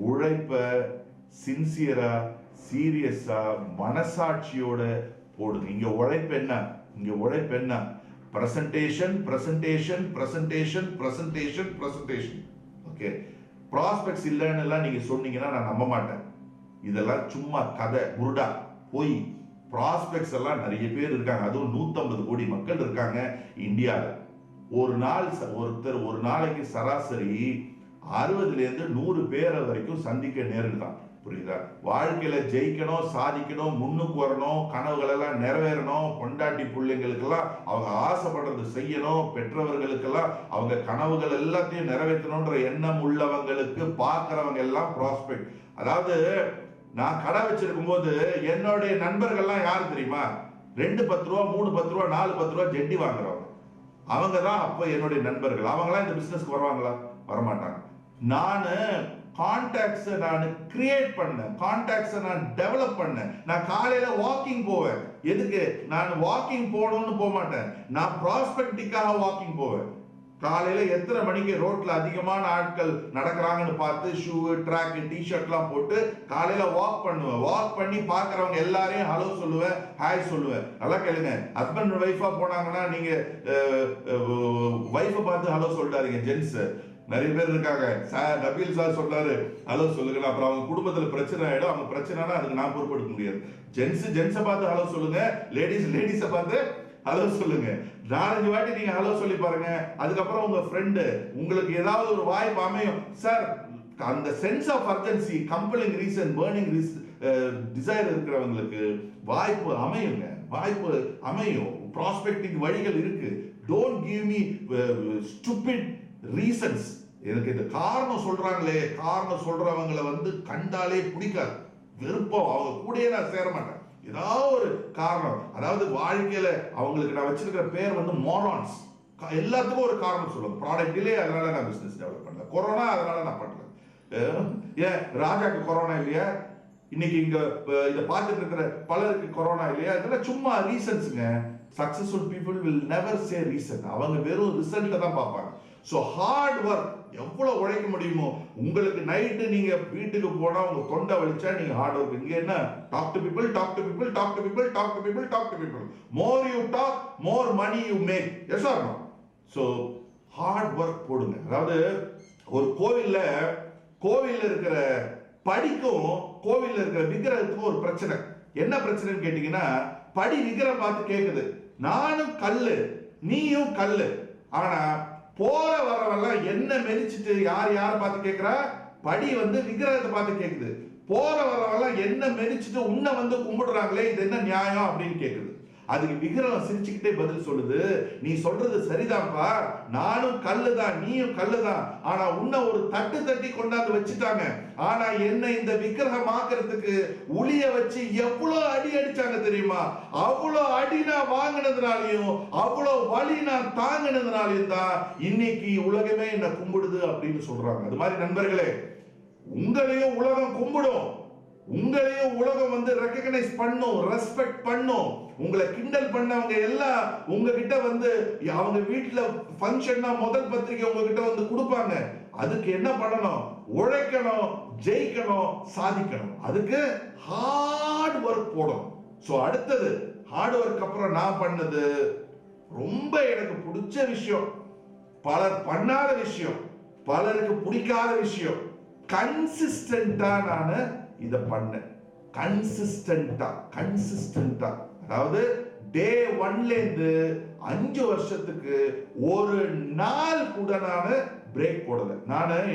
உழைப்ப சின்சியரா, சீரியஸா, மனசாட்சியோட போடுங்க. இங்க உழைப்பு என்ன? பிரசன்டேஷன். ஓகே, ப்ராஸ்பெக்ட்ஸ் இல்லைன்னு நீங்க சொன்னீங்கன்னா நான் நம்ப மாட்டேன். இதெல்லாம் சும்மா கதை, புருடா, போய். ப்ராஸ்பெக்ட்ஸ் எல்லாம் நிறைய பேர் இருக்காங்க. அதுவும் 150 கோடி மக்கள் இருக்காங்க இந்தியாவில். ஒருத்தர் ஒரு நாளைக்கு சராசரி 60 இருந்து 100 பேரை வரைக்கும் சந்திக்க நேரிடுதான். புரியுதா? வாழ்க்கையில ஜெயிக்கணும், சாதிக்கணும், முன்னுக்கு வரணும், கனவுகள் எல்லாம் நிறைவேறணும், பொண்டாட்டி பிள்ளைங்களுக்கெல்லாம் அவங்க ஆசைப்படுறது செய்யணும், பெற்றவர்களுக்கெல்லாம் அவங்க கனவுகள் எல்லாத்தையும் நிறைவேற்றணும்ன்ற எண்ணம் உள்ளவங்களுக்கு பார்க்கிறவங்க எல்லாம் ப்ராஸ்பெக்ட். அதாவது நான் கடை வச்சிருக்கும் போது என்னுடைய நண்பர்கள்லாம் யாரு தெரியுமா? 2 10 ரூபா, 3 10 ரூபா, 4 10 ரூபா ஜெட்டி வாங்குறவங்க. அவங்க தான் அப்ப என்னுடைய நண்பர்கள். அவங்களாம் இந்த பிசினஸ்க்கு வருவாங்களா? வரமாட்டாங்க. நான் கான்டாக்ட்ஸ் நான் கிரியேட் பண்ணேன், கான்டாக்ட்ஸ் நான் டெவலப் பண்ணேன். நான் காலையில வாக்கிங் போவேன். எதுக்கு? நான் வாக்கிங் போகணும்னு போக மாட்டேன், நான் ப்ராஸ்பெக்டிக்காக வாக்கிங் போவேன். காலையில எத்தனை மணிக்கு ரோட்ல அதிகமான ஆட்கள் நடக்கிறாங்கன்னு பார்த்து ஷூ, ட்ராக், டிஷர்ட்லாம் போட்டு காலையில வாக் பண்ணுவேன். வாக் பண்ணி பார்க்கறவங்க எல்லாரையும் ஹலோ சொல்லுவேன், ஹாய் சொல்லுவேன். நல்லா கேளுங்க, ஹஸ்பண்ட் ஒய்ஃபா போனாங்கன்னா நீங்க ஒய்ஃபை பார்த்து ஹலோ சொல்லிட்டாருங்க. ஜென்ஸ் நிறைய பேர் இருக்காங்க. நபீல் சார் சொல்றாரு ஹலோ சொல்லுங்க, அப்புறம் அவங்க குடும்பத்துல பிரச்சனை ஆயிடும். அவங்க பிரச்சனைனா அதுக்கு நான் பொறுப்பெடுக்க முடியாது. ஜென்ஸை பார்த்து ஹலோ சொல்லுங்க, லேடிஸை பார்த்து ஹலோ சொல்லுங்க. 4-5 வாட்டி நீங்க ஹலோ சொல்லி பாருங்க. அதுக்கப்புறம் உங்க ஃப்ரெண்டு உங்களுக்கு ஏதாவது ஒரு வாய்ப்பு அமையும். சார், அந்த sense of urgency, compelling reason, burning desire இருக்கிறவங்களுக்கு வாய்ப்பு அமையும். ப்ராஸ்பெக்டிங் வழிகள் இருக்கு. Don't give me stupid reasons. எனக்கு இந்த காரணம் சொல்றவங்களை கண்டாலே பிடிக்காது, விருப்பம். அவங்க கூடயே நான் சேர மாட்டேன். ஏதாவது ஒரு காரணம், அதாவது வாழ்க்கையில அவங்களுக்கு நான் வச்சிருக்கிற பேர் மோரான்ஸ். எல்லாத்துக்கும் ஒரு காரணம் சொல்லுவாங்க. ப்ராடக்ட் டிலே, அதனால நான் பிசினஸ் டெவலப் பண்ணல. கொரோனா, அதனால நான் பண்ணல. ஏன் ராஜாக்கு கொரோனா இல்லையா? இன்னைக்கு இங்க இதை பார்த்துட்டு இருக்கிற பலருக்கு கொரோனா இல்லையா? இதெல்லாம் சும்மா ரீசன்ஸுங்க. Successful people will never say reason. அவங்க வெறும் ரிசல்ட்டை தான் பார்ப்பாங்க. ஸோ ஹார்ட் ஒர்க், எவ்வளவு உழைக்க முடியுமோ. உங்களுக்கு நைட்டு நீங்க வீட்டுக்கு போனா உங்க தொண்டை வலிச்சா நீங்க ஹார்ட் ஒர்க். இங்க என்ன? Talk to people. More you talk, more money you make. Yes or no? So hard work போடுங்க. அதாவது ஒரு கோவில்ல இருக்கிற படிக்கும் கோவில்ல இருக்கிற விக்கிரகத்துக்கும் ஒரு பிரச்சனை. என்ன பிரச்சனைன்னு கேட்டீங்கன்னா, படி விக்கிரகம் பார்த்து கேட்குது, நானும் கல்லு நீயும் கல்லு, ஆனா போற வரவெல்லாம் என்ன மெதிச்சுட்டு யார் பார்த்து கேட்கிறா? படி வந்து விக்கிரகத்தை பார்த்து கேக்குது. போற வரவெல்லாம் என்ன மெதிச்சுட்டு உன்னை வந்து கும்பிடுறாங்களே, இது என்ன நியாயம் அப்படின்னு கேக்குது. அதுக்கு விக்கிரகம் சிரிச்சுக்கிட்டே பதில் சொல்லுது, நீ சொல்றது சரிதான்ப்பா, நானும் கல்லுதான், நீயும் கல்லுதான். ஆனா உன்னை ஒரு தட்டு தட்டி கொண்டாந்து வச்சுட்டாங்க. ஆனா என்ன இந்த விக்கிரகம் ஆக்குறதுக்கு உளிய வச்சு எவ்வளவு அடி அடிச்சாங்க தெரியுமா? அவ்வளவு அடி நான் வாங்கினதுனாலையும் அவ்வளவு வலி நான் தாங்கினதுனாலையும் தான் இன்னைக்கு உலகமே என்ன கும்பிடுது அப்படின்னு சொல்றாங்க. அது மாதிரி நண்பர்களே, உங்களையும் உலகம் கும்பிடும், உங்களையும் உலகம் வந்து ரெகக்னைஸ் பண்ணும், ரெஸ்பெக்ட் பண்ணும். உங்களை கிண்டல் பண்ணவங்க எல்லாம் உங்ககிட்ட வந்து அவங்க வீட்டுல ஃபங்க்ஷன்னா முதல் பத்திரிக்கை உங்ககிட்ட வந்து கொடுப்பாங்க. அதுக்கு என்ன பண்ணணும்? உழைக்கணும், ஜெயிக்கணும், சாதிக்கணும். அதுக்கு ஹார்ட் ஒர்க் போடணும். சோ அடுத்தது ஹார்ட் ஒர்க் அப்புறம் நான் பண்ணது ரொம்ப எனக்கு பிடிச்ச விஷயம், பலர் பண்ணாத விஷயம், பலருக்கு பிடிக்காத விஷயம். கன்சிஸ்டன்டா நான் இத பண்ணேன். கன்சிஸ்டன்டா அதாவது டே 1ல இருந்து 5 வருஷத்துக்கு ஒரு நாள் கூட நான் பிரேக் போடல.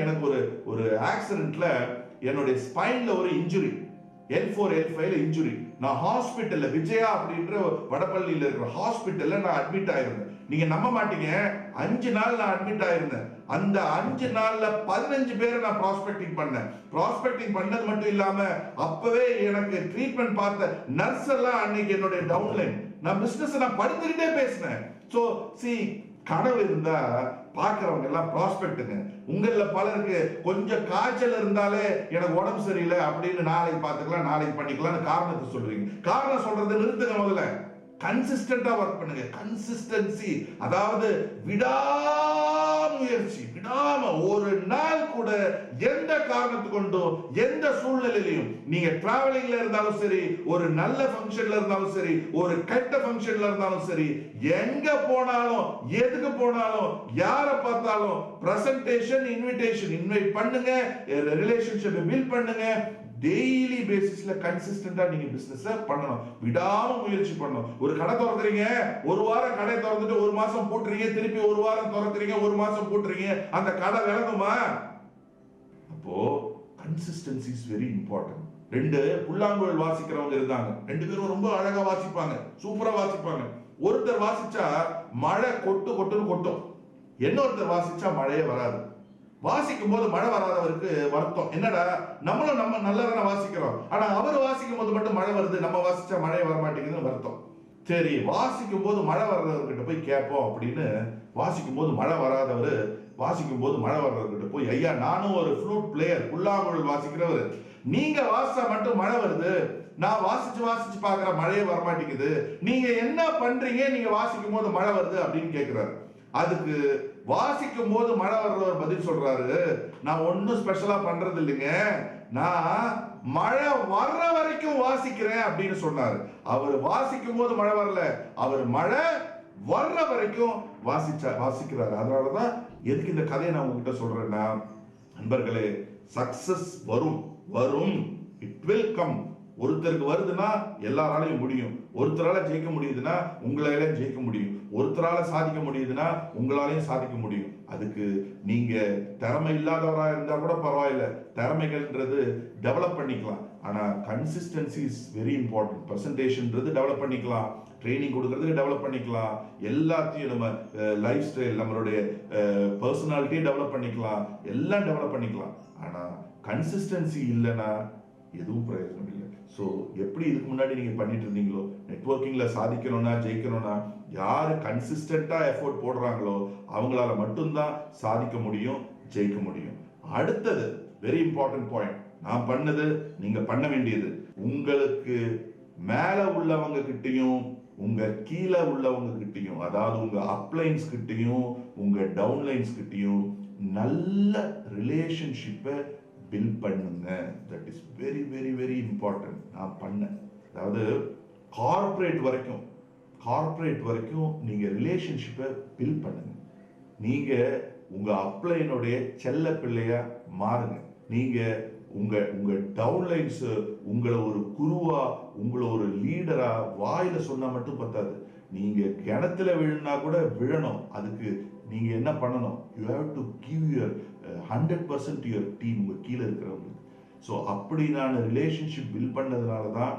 எனக்கு ஒரு ஆக்சிடென்ட்ல என்னுடைய ஸ்பைன்ல ஒரு இன்ஜுரி, L4 L5 இன்ஜுரி. நான் ஹாஸ்பிட்டல்ல விஜயா அப்படின்ற வடபள்ளியில இருக்கிற ஹாஸ்பிட்டல்ல நான் அட்மிட் ஆயிருந்தேன். நீங்க நம்ப மாட்டீங்க, 5 நாள் நான் அட்மிட் ஆயிருந்தேன். அந்த 5 நாள்ல 15 பேரை நான் ப்ராஸ்பெக்டிங் பண்ணேன். ப்ராஸ்பெக்டிங் பண்ணது மட்டும் இல்லாம அப்பவே எனக்கு ட்ரீட்மெண்ட் பார்த்த நர்ஸ் எல்லாம் அன்னைக்கு என்னுடைய டவுன்லைன். நான் பிசினஸ் நான் படுத்துக்கிட்டே பேசினேன். சோ கனவு இருந்தா பாக்குறவங்க எல்லாம் ப்ராஸ்பெக்ட்டுங்க. உங்கள பலருக்கு கொஞ்சம் காய்ச்சல் இருந்தாலே எனக்கு உடம்பு சரியில்லை அப்படின்னு நாளைக்கு பார்த்துக்கலாம், நாளைக்கு பண்ணிக்கலாம்னு காரணத்தை சொல்றீங்க. காரணம் சொல்றதை நிறுத்துங்க. முதல்ல கன்சிஸ்டன்டா ஒர்க் பண்ணுங்க. கன்சிஸ்டன்சி அதாவது விடாமுயற்சி, விடாம ஒரு நாள் கூட எந்த காரணத்து கொண்டும் எந்த சூழ்நிலையிலையும், நீங்க டிராவலிங்ல இருந்தாலும் சரி, ஒரு நல்ல ஃபங்க்ஷன்ல இருந்தாலும் சரி, ஒரு கெட்ட ஃபங்க்ஷன்ல இருந்தாலும் சரி, எங்க போனாலும் எதுக்கு போனாலும் யாரை பார்த்தாலும் பிரசன்டேஷன், இன்விடேஷன், இன்வைட் பண்ணுங்க, ரிலேஷன்ஷிப்பை பில்ட் பண்ணுங்க. டெய்லி பேசிஸ்ல கன்சிஸ்டன்டா நீங்க பிசினஸ் பண்ணணும், விடாம முயற்சி பண்ணணும். ஒரு கடை திறந்துறீங்க, ஒரு வாரம் கடை திறந்துட்டு ஒரு மாசம் போட்டுறீங்க, திருப்பி ஒரு வாரம் திறந்துறீங்க, ஒரு மாசம் போட்டுறீங்க, அந்த கடை விளங்குமா? அப்போ கன்சிஸ்டன்சி இஸ் வெரி இம்பார்ட்டன்ட். 2 புல்லாங்குழல் வாசிக்கிறவங்க இருந்தாங்க. 2 பேரும் ரொம்ப அழகா வாசிப்பாங்க, சூப்பரா வாசிப்பாங்க. ஒருத்தர் வாசிச்சா மழை கொட்டுன்னு கொட்டும், இன்னொருத்தர் வாசிச்சா மழையே வராது. வாசிக்கும் போது மழை வராதவருக்கு வருத்தம், என்னடா நம்மளும் நம்ம நல்லதான வாசிக்கிறோம், ஆனா அவர் வாசிக்கும் போது மட்டும் மழை வருது, நம்ம வாசிச்சா மழை வர மாட்டேங்குதுன்னு வருத்தம். சரி, வாசிக்கும் போது மழை வர்றவர்கிட்ட போய் கேட்போம் அப்படின்னு வாசிக்கும் போது மழை வராதவர் வாசிக்கும் போது மழை வர்றவர்கிட்ட போய், ஐயா நானும் ஒரு ஃப்ளூட் பிளேயர், புல்லாங்குழல் வாசிக்கிறவர், நீங்க வாசிச்சா மட்டும் மழை வருது, நான் வாசிச்சு பாக்குற மழையே வரமாட்டேங்குது, நீங்க என்ன பண்றீங்க, நீங்க வாசிக்கும் போது மழை வருது அப்படின்னு கேட்கிறாரு. அதுக்கு வாசிக்கும் போது மழை வர்றவர் பதில் சொல்றாரு, நான் ஒன்னும் ஸ்பெஷலா பண்றது இல்லைங்க, நான் மழை வர்ற வரைக்கும் வாசிக்கிறேன் அப்படின்னு சொன்னாரு. அவர் வாசிக்கும் போது மழை வரல, அவர் மழை வர்ற வரைக்கும் வாசிக்கிறாரு. அதனாலதான் எதுக்கு இந்த கதையை நான் உங்ககிட்ட சொல்றேன்னா, நண்பர்களே, சக்சஸ் வரும், இட் வில் கம். ஒருத்தருக்கு வருதுன்னா எல்லாராலையும் முடியும். ஒருத்தரால ஜெயிக்க முடியுதுன்னா உங்களால ஜெயிக்க முடியும். ஒருத்தரால சாதிக்க முடியுதுன்னா உங்களாலையும் சாதிக்க முடியும். அதுக்கு நீங்க திறமை இல்லாதவரா இருந்தா கூட பரவாயில்ல, திறமைகள்ன்றது டெவலப் பண்ணிக்கலாம். ஆனா கன்சிஸ்டன்சி இஸ் வெரி இம்பார்ட்டன்ட். பிரசன்டேஷன்ன்றது டெவலப் பண்ணிக்கலாம், ட்ரைனிங் கொடுக்கறதுக்கு டெவலப் பண்ணிக்கலாம், எல்லாத்தையும் நம்ம லைஃப் ஸ்டைல், நம்மளுடைய பர்சனாலிட்டியை டெவலப் பண்ணிக்கலாம், எல்லாம் டெவலப் பண்ணிக்கலாம். ஆனா கன்சிஸ்டன்சி இல்லைன்னா எதுவும் பிரயோஜனம் இல்லை. ஸோ எப்படி இதுக்கு முன்னாடி நீங்க பண்ணிட்டு இருந்தீங்களோ, நெட்வொர்க்கிங்ல சாதிக்கணும்னா, ஜெயிக்கணும்னா, யாரு கன்சிஸ்டன்டா எஃபோர்ட் போடுறாங்களோ அவங்களால மட்டும்தான் சாதிக்க முடியும், ஜெயிக்க முடியும். அடுத்தது வெரி இம்பார்ட்டன்ட் பாயிண்ட், நான் பண்ணது, நீங்க பண்ண வேண்டியது, உங்களுக்கு மேல உள்ளவங்க கிட்டையும் உங்க கீழே உள்ளவங்க கிட்டையும், அதாவது உங்க அப்லைன்ஸ் கிட்டையும் உங்க டவுன்லைன்ஸ் கிட்டையும் நல்ல ரிலேஷன்ஷிப்பை பில்ட் பண்ணுங்க. That is very very very important. நான் பண்ணேன். அதாவது கார்ப்பரேட் வரைக்கும் நீங்க ரிலேஷன்ஷிப்பை பில்ட் பண்ணுங்க. நீங்க உங்க அப்ளைனுடைய செல்ல பிள்ளையா மாறுங்க. நீங்க உங்க டவுன்லைன்ஸ் உங்களை ஒரு குருவா, உங்களை ஒரு லீடரா வாயில சொன்னா மட்டும் பத்தாது, நீங்க கிணத்துல விழுனா கூட விழணும். அதுக்கு நீங்க என்ன பண்ணணும், you have to give your 100% to your team, உங்க கீழே இருக்கிறவங்களுக்கு. ஸோ அப்படி நான் ரிலேஷன்ஷிப் பில்ட் பண்ணதுனால தான்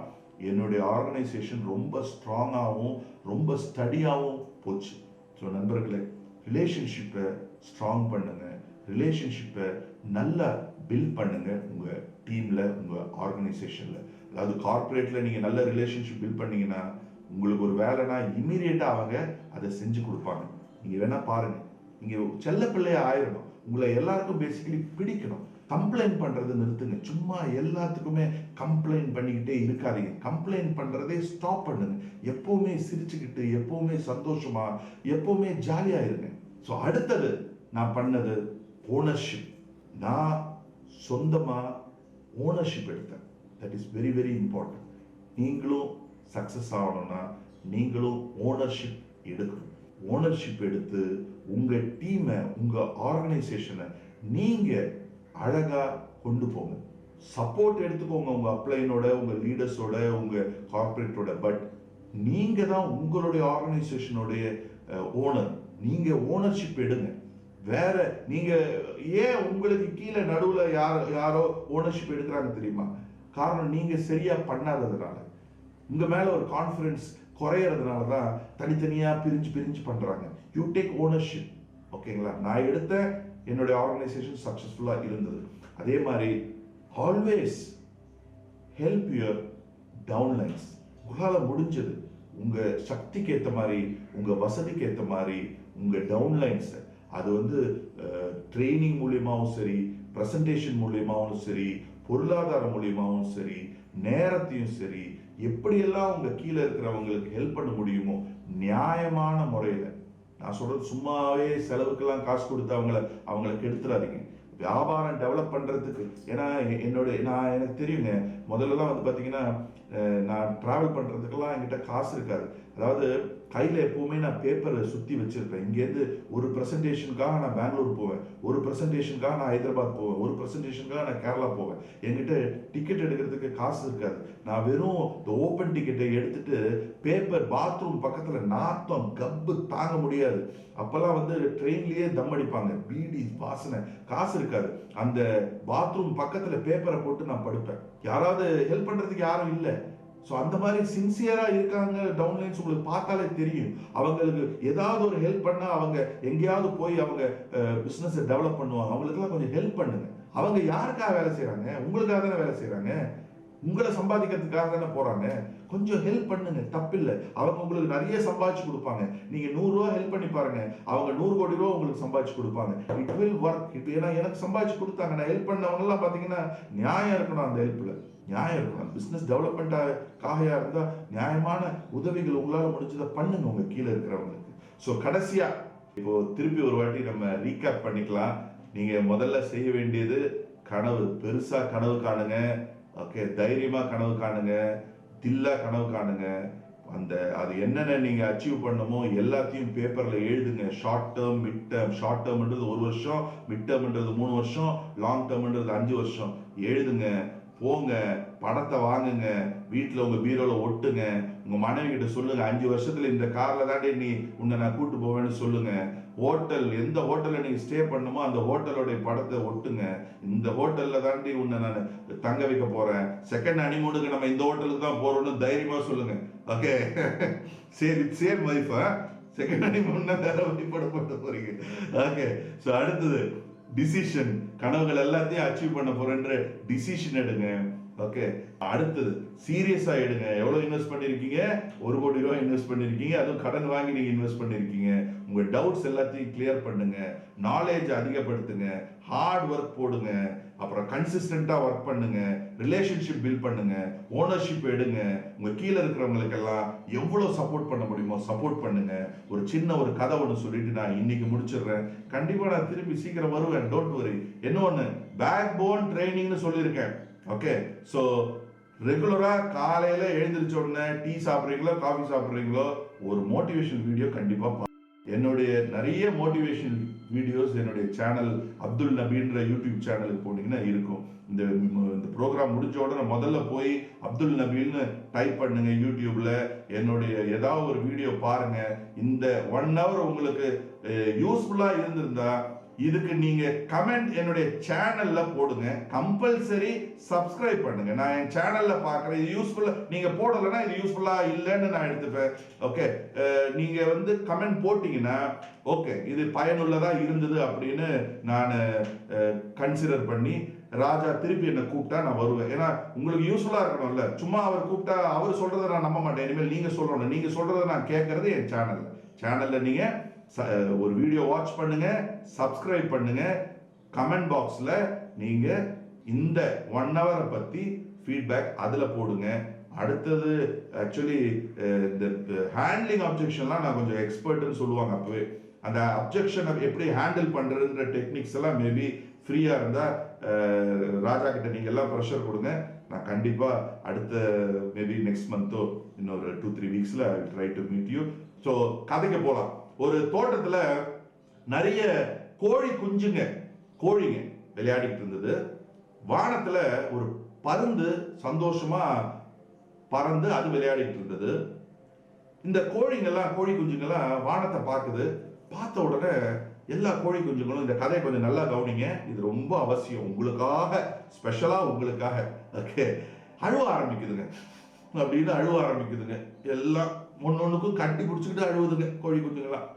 என்னுடைய ஆர்கனைசேஷன் ரொம்ப ஸ்ட்ராங்காகவும் ரொம்ப ஸ்டடியாகவும் போச்சு. ஸோ நண்பர்களே, ரிலேஷன்ஷிப்பை ஸ்ட்ராங் பண்ணுங்க, ரிலேஷன்ஷிப்பை நல்லா பில்ட் பண்ணுங்க உங்கள் டீமில், உங்கள் ஆர்கனைசேஷனில். அதாவது கார்பரேட்டில் நீங்கள் நல்ல ரிலேஷன்ஷிப் பில்ட் பண்ணீங்கன்னா உங்களுக்கு ஒரு வேலைனா இம்மீடியட்டாக அவங்க அதை செஞ்சு கொடுப்பாங்க. நீங்கள் வேணால் பாருங்கள், நீங்கள் செல்ல பிள்ளையாக ஆயிடணும், உங்களை எல்லாருக்கும் பேசிக்கலி பிடிக்கணும். கம்ப்ளைண்ட் பண்ணுறதை நிறுத்துங்க. சும்மா எல்லாத்துக்குமே கம்ப்ளைண்ட் பண்ணிக்கிட்டே இருக்காதீங்க. கம்ப்ளைண்ட் பண்ணுறதே ஸ்டாப் பண்ணுங்க. எப்போவுமே சிரிச்சுக்கிட்டு, எப்போவுமே சந்தோஷமா, எப்போவுமே ஜாலியாக இருங்க. ஸோ அடுத்தது நான் பண்ணது ஓனர்ஷிப். நான் சொந்தமாக ஓனர்ஷிப் எடுத்தேன். That is very very important. நீங்களும் சக்ஸஸ் ஆகணும்னா நீங்களும் ஓனர்ஷிப் எடுக்கணும். ஓனர்ஷிப் எடுத்து உங்கள் டீமை, உங்கள் ஆர்கனைசேஷனை நீங்கள் அழகாக கொண்டு போங்க. சப்போர்ட் எடுத்துக்கோங்க உங்கள் அப்ளைனோட, உங்கள் லீடர்ஸோட, உங்கள் கார்பரேட்டோட. பட் நீங்கள் தான் உங்களுடைய ஆர்கனைசேஷனுடைய ஓனர். நீங்கள் ஓனர்ஷிப் எடுங்க. வேற நீங்க ஏன் உங்களுக்கு கீழே நடுவில் யாரோ ஓனர்ஷிப் எடுக்கிறாங்க தெரியுமா? காரணம் நீங்க சரியா பண்ணாததுனால, உங்க மேல ஒரு கான்ஃபிடன்ஸ் குறையறதுனால தான் தனித்தனியா பிரிஞ்சு பிரிஞ்சு பண்றாங்க. You take ownership. ஓகேங்களா? நான் எடுத்த என்னுடைய ஆர்கனைசேஷன் சக்சஸ்ஃபுல்லா இருந்தது. அதே மாதிரி ஆல்வேஸ் ஹெல்ப் யுவர் டவுன்லைன்ஸ். உங்களால் முடிஞ்சது உங்க சக்திக்கு ஏற்ற மாதிரி, உங்க வசதிக்கு ஏற்ற மாதிரி உங்க டவுன்லைன்ஸ், அது வந்து ட்ரைனிங் மூலியமாகவும் சரி, ப்ரெசன்டேஷன் மூலியமாகவும் சரி, பொருளாதாரம் மூலியமாகவும் சரி, நேரத்தையும் சரி, எப்படியெல்லாம் உங்க கீழே இருக்கிறவங்களுக்கு ஹெல்ப் பண்ண முடியுமோ நியாயமான முறையில். நான் சொல்றது சும்மாவே செலவுக்கெல்லாம் காசு கொடுத்து அவங்கள கெடுத்துறாதீங்க. வியாபாரம் டெவலப் பண்ணுறதுக்கு. ஏன்னா எனக்கு தெரியுங்க, முதல்லலாம் வந்து பார்த்தீங்கன்னா நான் ட்ராவல் பண்ணுறதுக்கெல்லாம் என்கிட்ட காசு இருக்காது. அதாவது கையில் எப்போவுமே நான் பேப்பரை சுற்றி வச்சுருப்பேன். இங்கேருந்து ஒரு ப்ரெசன்டேஷனுக்காக நான் பெங்களூர் போவேன், ஒரு ப்ரெசன்டேஷனுக்காக நான் ஹைதராபாத் போவேன், ஒரு ப்ரெசன்டேஷனுக்காக நான் கேரளா போவேன். என்கிட்ட டிக்கெட் எடுக்கிறதுக்கு காசு இருக்காது. நான் வெறும் இந்த ஓப்பன் டிக்கெட்டை எடுத்துட்டு பேப்பர் பாத்ரூம் பக்கத்தில் நாத்தம் கப்பு தாங்க முடியாது. அப்போல்லாம் வந்து ட்ரெயின்லேயே தம் அடிப்பாங்க, பீடி வாசனை, காசு இருக்காது. அந்த பாத்ரூம் பக்கத்தில் பேப்பரை போட்டு நான் படுப்பேன். யாராவது ஹெல்ப் பண்ணுறதுக்கு யாரும் இல்லை. ஸோ அந்த மாதிரி சின்சியராக இருக்காங்க டவுன்லைன்ஸ். உங்களுக்கு பார்த்தாலே தெரியும். அவங்களுக்கு ஏதாவது ஒரு ஹெல்ப் பண்ணால் அவங்க எங்கேயாவது போய் அவங்க பிஸ்னஸை டெவலப் பண்ணுவாங்க. அவங்களுக்குலாம் கொஞ்சம் ஹெல்ப் பண்ணுங்க. அவங்க யாருக்காக வேலை செய்கிறாங்க? உங்களுக்காக தானே வேலை செய்கிறாங்க. உங்களை சம்பாதிக்கிறதுக்காக தானே போகிறாங்க. கொஞ்சம் ஹெல்ப் பண்ணுங்க, தப்பில்லை. அவங்க உங்களுக்கு நிறைய சம்பாதிச்சு கொடுப்பாங்க. நீங்கள் 100 ரூபா ஹெல்ப் பண்ணி பாருங்க, அவங்க 100 கோடி ரூபா உங்களுக்கு சம்பாதிச்சு கொடுப்பாங்க. It will work. இப்போ ஏன்னா எனக்கு சம்பாதிச்சு கொடுத்தாங்க. நான் ஹெல்ப் பண்ணவங்கலாம் பார்த்தீங்கன்னா நியாயம் இருக்கணும், அந்த ஹெல்ப்பில் நியாயம் இருக்கணும். பிஸ்னஸ் டெவலப்மெண்ட்டாக இருந்தால் நியாயமான உதவிகள் உங்களால் முடிஞ்சதை பண்ணுங்க உங்கள் கீழே இருக்கிறவங்களுக்கு. ஸோ கடைசியாக இப்போ திருப்பி ஒரு வாட்டி நம்ம ரீகேப் பண்ணிக்கலாம். நீங்கள் முதல்ல செய்ய வேண்டியது கனவு, பெருசாக கனவு காணுங்க. ஓகே, தைரியமாக கனவு காணுங்க, தில்லா கனவு காணுங்க. அது என்னென்ன நீங்கள் அச்சீவ் பண்ணணுமோ எல்லாத்தையும் பேப்பரில் எழுதுங்க. Short term, mid term. Short டேர்ம்ன்றது 1 வருஷம், மிட் டேர்ம்ன்றது 3 வருஷம், லாங் டேர்ம்ன்றது 5 வருஷம். எழுதுங்க, போங்க, படத்தை வாங்குங்க, வீட்டில் உங்கள் பீரோவில் ஒட்டுங்க. உங்கள் மனைவி கிட்ட சொல்லுங்க, 5 வருஷத்தில் இந்த காரில் தாண்டி உன்னை நான் கூட்டு போவேன்னு சொல்லுங்க. ஹோட்டல், எந்த ஹோட்டலில் நீங்கள் ஸ்டே பண்ணுமோ அந்த ஹோட்டலோடைய படத்தை ஒட்டுங்க. இந்த ஹோட்டலில் தாண்டி உன்னை நான் தங்க வைக்க போகிறேன், செகண்ட் ஹனிமூனுக்கு நம்ம இந்த ஹோட்டலுக்கு தான் போகிறோம்னு தைரியமாக சொல்லுங்க. ஓகே, சரி, சேம் வைஃபா செகண்ட் ஹனிமூன் வேற வழிபட போட்டு போறீங்க. ஓகே, ஸோ அடுத்தது டிசிஷன். கனவுகள் எல்லாத்தையும் அச்சீவ் பண்ண போறேன்ற டிசிஷன் எடுங்க. ஓகே, அடுத்தது சீரியஸா எடுங்க. எவ்வளவு இன்வெஸ்ட் பண்ணிருக்கீங்க? 1 கோடி ரூபாய் இன்வெஸ்ட் பண்ணிருக்கீங்க. அதுவும் கடன் வாங்கி நீங்க இன்வெஸ்ட் பண்ணிருக்கீங்க. உங்க டவுட்ஸ் எல்லாத்தையும் கிளியர் பண்ணுங்க, நாலேஜ் அதிகப்படுத்துங்க, ஹார்ட் ஒர்க் போடுங்க, அப்புறம் கன்சிஸ்டண்டா ஒர்க் பண்ணுங்க, ரிலேஷன்ஷிப் பில்ட் பண்ணுங்க, ஓனர்ஷிப் எடுங்க. உங்க கீழே இருக்கிறவங்களுக்கெல்லாம் எவ்வளவு சப்போர்ட் பண்ண முடியுமோ சப்போர்ட் பண்ணுங்க. ஒரு சின்ன ஒரு கதை ஒன்று சொல்லிட்டு நான் இன்னைக்கு முடிச்சிடுறேன். கண்டிப்பா நான் திருப்பி சீக்கிரம் வருவேன், டோன்ட் வரி. என்ன ஒன்று, பேக் போன் ட்ரைனிங்னு சொல்லியிருக்கேன். ஓகே, ஸோ ரெகுலராக காலையில் எழுந்திரிச்ச உடனே டீ சாப்பிட்றீங்களோ காஃபி சாப்பிட்றீங்களோ ஒரு மோட்டிவேஷன் வீடியோ கண்டிப்பாக. என்னுடைய நிறைய மோட்டிவேஷன் வீடியோஸ் என்னுடைய சேனல் அப்துல் நபீன்ற யூடியூப் சேனலுக்கு போனீங்கன்னா இருக்கும். இந்த ப்ரோக்ராம் முடிஞ்ச உடனே முதல்ல போய் அப்துல் நபீல்னு டைப் பண்ணுங்க யூடியூப்ல. என்னுடைய ஏதாவது ஒரு வீடியோ பாருங்க. இந்த 1 hour உங்களுக்கு யூஸ்ஃபுல்லா இருந்திருந்தா இதுக்கு நீங்க கமெண்ட் என்னுடைய சேனல்ல போடுங்க. கம்பல்சரி சப்ஸ்கிரைப் பண்ணுங்க. நான் என் சேனல்ல பார்க்குறேன், இது யூஸ்ஃபுல்லா நீங்க போடலைன்னா இது யூஸ்ஃபுல்லா இல்லைன்னு நான் எடுத்துப்பேன். ஓகே, நீங்க வந்து கமெண்ட் போட்டீங்கன்னா ஓகே இது பயனுள்ளதா இருந்தது அப்படின்னு நான் கன்சிடர் பண்ணி ராஜா திருப்பி என்ன கூப்பிட்டா நான் வருவேன். ஏன்னா உங்களுக்கு யூஸ்ஃபுல்லா இருக்கணும்ல. சும்மா அவர் கூப்பிட்டா அவர் சொல்றதை நான் நம்ப மாட்டேன். இனிமேல் நீங்க சொல்லணும். நீங்க சொல்றதை நான் கேட்கறது என் சேனல்ல நீங்க ஒரு வீடியோ வாட்ச் பண்ணுங்க, சப்ஸ்கிரைப் பண்ணுங்க, கமெண்ட் பாக்ஸ்ல நீங்க இந்த 1 ஹவரை பத்தி ஃபீட்பேக் அதுல போடுங்க. அடுத்தது ஆக்சுவலி இந்த ஹேண்ட்லிங் அப்ஜெக்ஷன்லாம் நான் கொஞ்சம் எக்ஸ்பர்ட்னு சொல்லுவாங்க. அப்பவே அந்த அப்ஜெக்ஷனை எப்படி ஹேண்டில் பண்றதுன்ற டெக்னிக்ஸ் எல்லாம் மேபி ஃப்ரீயா இருந்தா ராஜா கிட்ட நீங்க எல்லாம் ப்ரெஷர் கொடுங்க. நான் கண்டிப்பா அடுத்த மேபி நெக்ஸ்ட் மந்தோ இன்னொரு 2-3 வீக்ஸ்ல I will try to meet you. So கதைக்கு போலாம். ஒரு தோட்டத்துல நிறைய கோழிங்க விளையாடிட்டு இருந்தது. வானத்துல ஒரு பருந்து சந்தோஷமா பறந்து அது விளையாடிட்டு இருந்தது. இந்த கோழி குஞ்சுங்கெல்லாம் வானத்தை பார்க்குது. பார்த்த உடனே எல்லா கோழி குஞ்சுங்களும், இந்த கதையை கொஞ்சம் நல்லா கவனிங்க, இது ரொம்ப அவசியம் உங்களுக்காக, ஸ்பெஷலா உங்களுக்காக. ஓகே, அழுவ ஆரம்பிக்குதுங்க. அப்படின்னு அழுவ ஆரம்பிக்குதுங்க. எல்லாம் ஒன்னொன்னுக்கும் கட்டி பிடிச்சிக்கிட்டு அழுவுதுங்க கோழி குஞ்சுங்களாம்.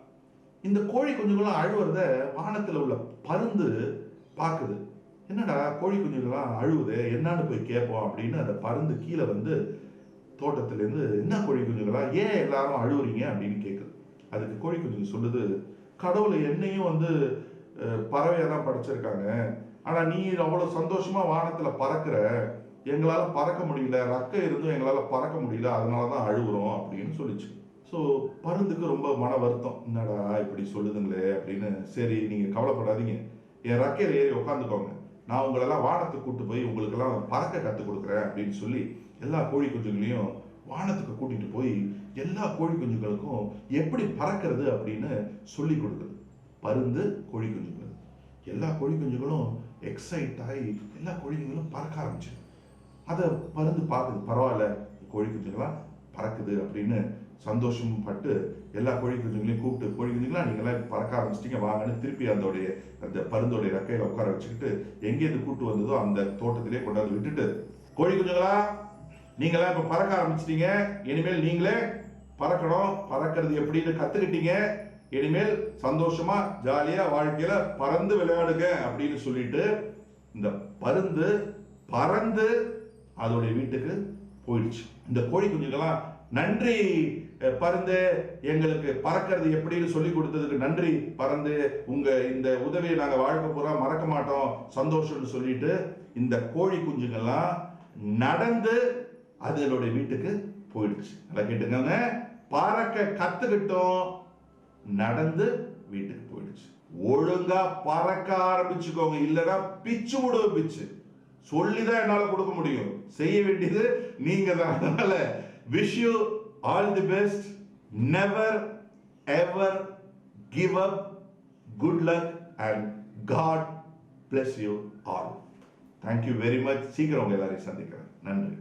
இந்த கோழி குஞ்சுங்களாம் அழுவுறத வானத்துல உள்ள பருந்து பார்க்குது. என்னடா கோழி குஞ்சுங்களாம் அழுவுது, என்னன்னு போய் கேட்போம் அப்படின்னு அந்த பருந்து கீழே வந்து தோட்டத்திலேருந்து, என்ன கோழி குஞ்சுங்களா ஏன் எல்லாரும் அழுவுறீங்க அப்படின்னு கேட்குது. அதுக்கு கோழி குஞ்சுங்க சொல்லுது, கடவுளை என்னையும் வந்து பறவையை தான் படைச்சிருக்காங்க, ஆனா நீ அவ்வளவு சந்தோஷமா வானத்துல பறக்கிற, எங்களால பறக்க முடியல, ரக்கை இருந்தும் எங்களால பறக்க முடியல, அதனாலதான் அழுகுறோம் அப்படின்னு சொல்லிச்சு. ஸோ பருந்துக்கு ரொம்ப மன வருத்தம், என்னடா இப்படி சொல்லுதுங்களே அப்படின்னு. சரி நீங்க கவலைப்படாதீங்க, என் ரக்கையில ஏறி உட்காந்துக்கோங்க, நான் உங்களெல்லாம் வானத்துக்கு கூட்டு போய் உங்களுக்கெல்லாம் பறக்க கற்றுக் கொடுக்குறேன் அப்படின்னு சொல்லி எல்லா கோழி குஞ்சுங்களையும் வானத்துக்கு கூட்டிட்டு போய் எல்லா கோழி குஞ்சுகளுக்கும் எப்படி பறக்கிறது அப்படின்னு சொல்லி கொடுக்குது பருந்து கோழி குஞ்சுகள். எல்லா கோழி குஞ்சுகளும் எக்ஸைட் ஆகி எல்லா கோழி குஞ்சுகளும் பறக்க ஆரம்பிச்சு. அதை பருந்து பார்க்குது, பரவாயில்ல கோழி குஞ்சுங்களாம் பறக்குது அப்படின்னு சந்தோஷம் பட்டு எல்லா கோழி குஞ்சுங்களையும் கூப்பிட்டு, கோழி குஞ்சுங்களா நீங்களாம் பறக்க ஆரம்பிச்சிட்டீங்க வாங்கன்னு திருப்பி அந்த பருந்தோடைய ரக்கையில உட்கார வச்சுக்கிட்டு எங்கேருந்து கூட்டு வந்ததோ அந்த தோட்டத்திலே கொண்டாந்து விட்டுட்டு, கோழி குஞ்சுங்களா நீங்களாம் இப்ப பறக்க ஆரம்பிச்சிட்டீங்க, இனிமேல் நீங்களே பறக்கணும், பறக்கிறது எப்படின்னு கத்துக்கிட்டீங்க, இனிமேல் சந்தோஷமா ஜாலியா வாழ்க்கையில பறந்து விளையாடுங்க அப்படின்னு சொல்லிட்டு இந்த பருந்து பறந்து அதோடைய வீட்டுக்கு போயிடுச்சு. இந்த கோழி குஞ்சுங்களாம் நன்றி பருந்து, எங்களுக்கு பறக்கிறது எப்படின்னு சொல்லி கொடுத்ததுக்கு நன்றி பறந்து, உங்க இந்த உதவியை நாங்க வாழ்க்கை பூரா மறக்க மாட்டோம், சந்தோஷம்னு சொல்லிட்டு இந்த கோழி குஞ்சுங்கெல்லாம் நடந்து அதனுடைய வீட்டுக்கு போயிடுச்சு. நல்லா கேட்டுங்க, பறக்க கத்துக்கிட்டோம், நடந்து வீட்டுக்கு போயிடுச்சு. ஒழுங்கா பறக்க ஆரம்பிச்சுக்கோங்க, இல்லைன்னா பிச்சு விடுவோம். பிச்சு சொல்லிதான் என்னால கொடுக்க முடியும், செய்ய வேண்டியது நீங்க தான். அதனால wish you all the best, never ever give up, good luck and God bless you all. Thank you very much. சீக்கிரம் உங்க எல்லாரையும் சந்திக்கிறேன். நன்றி.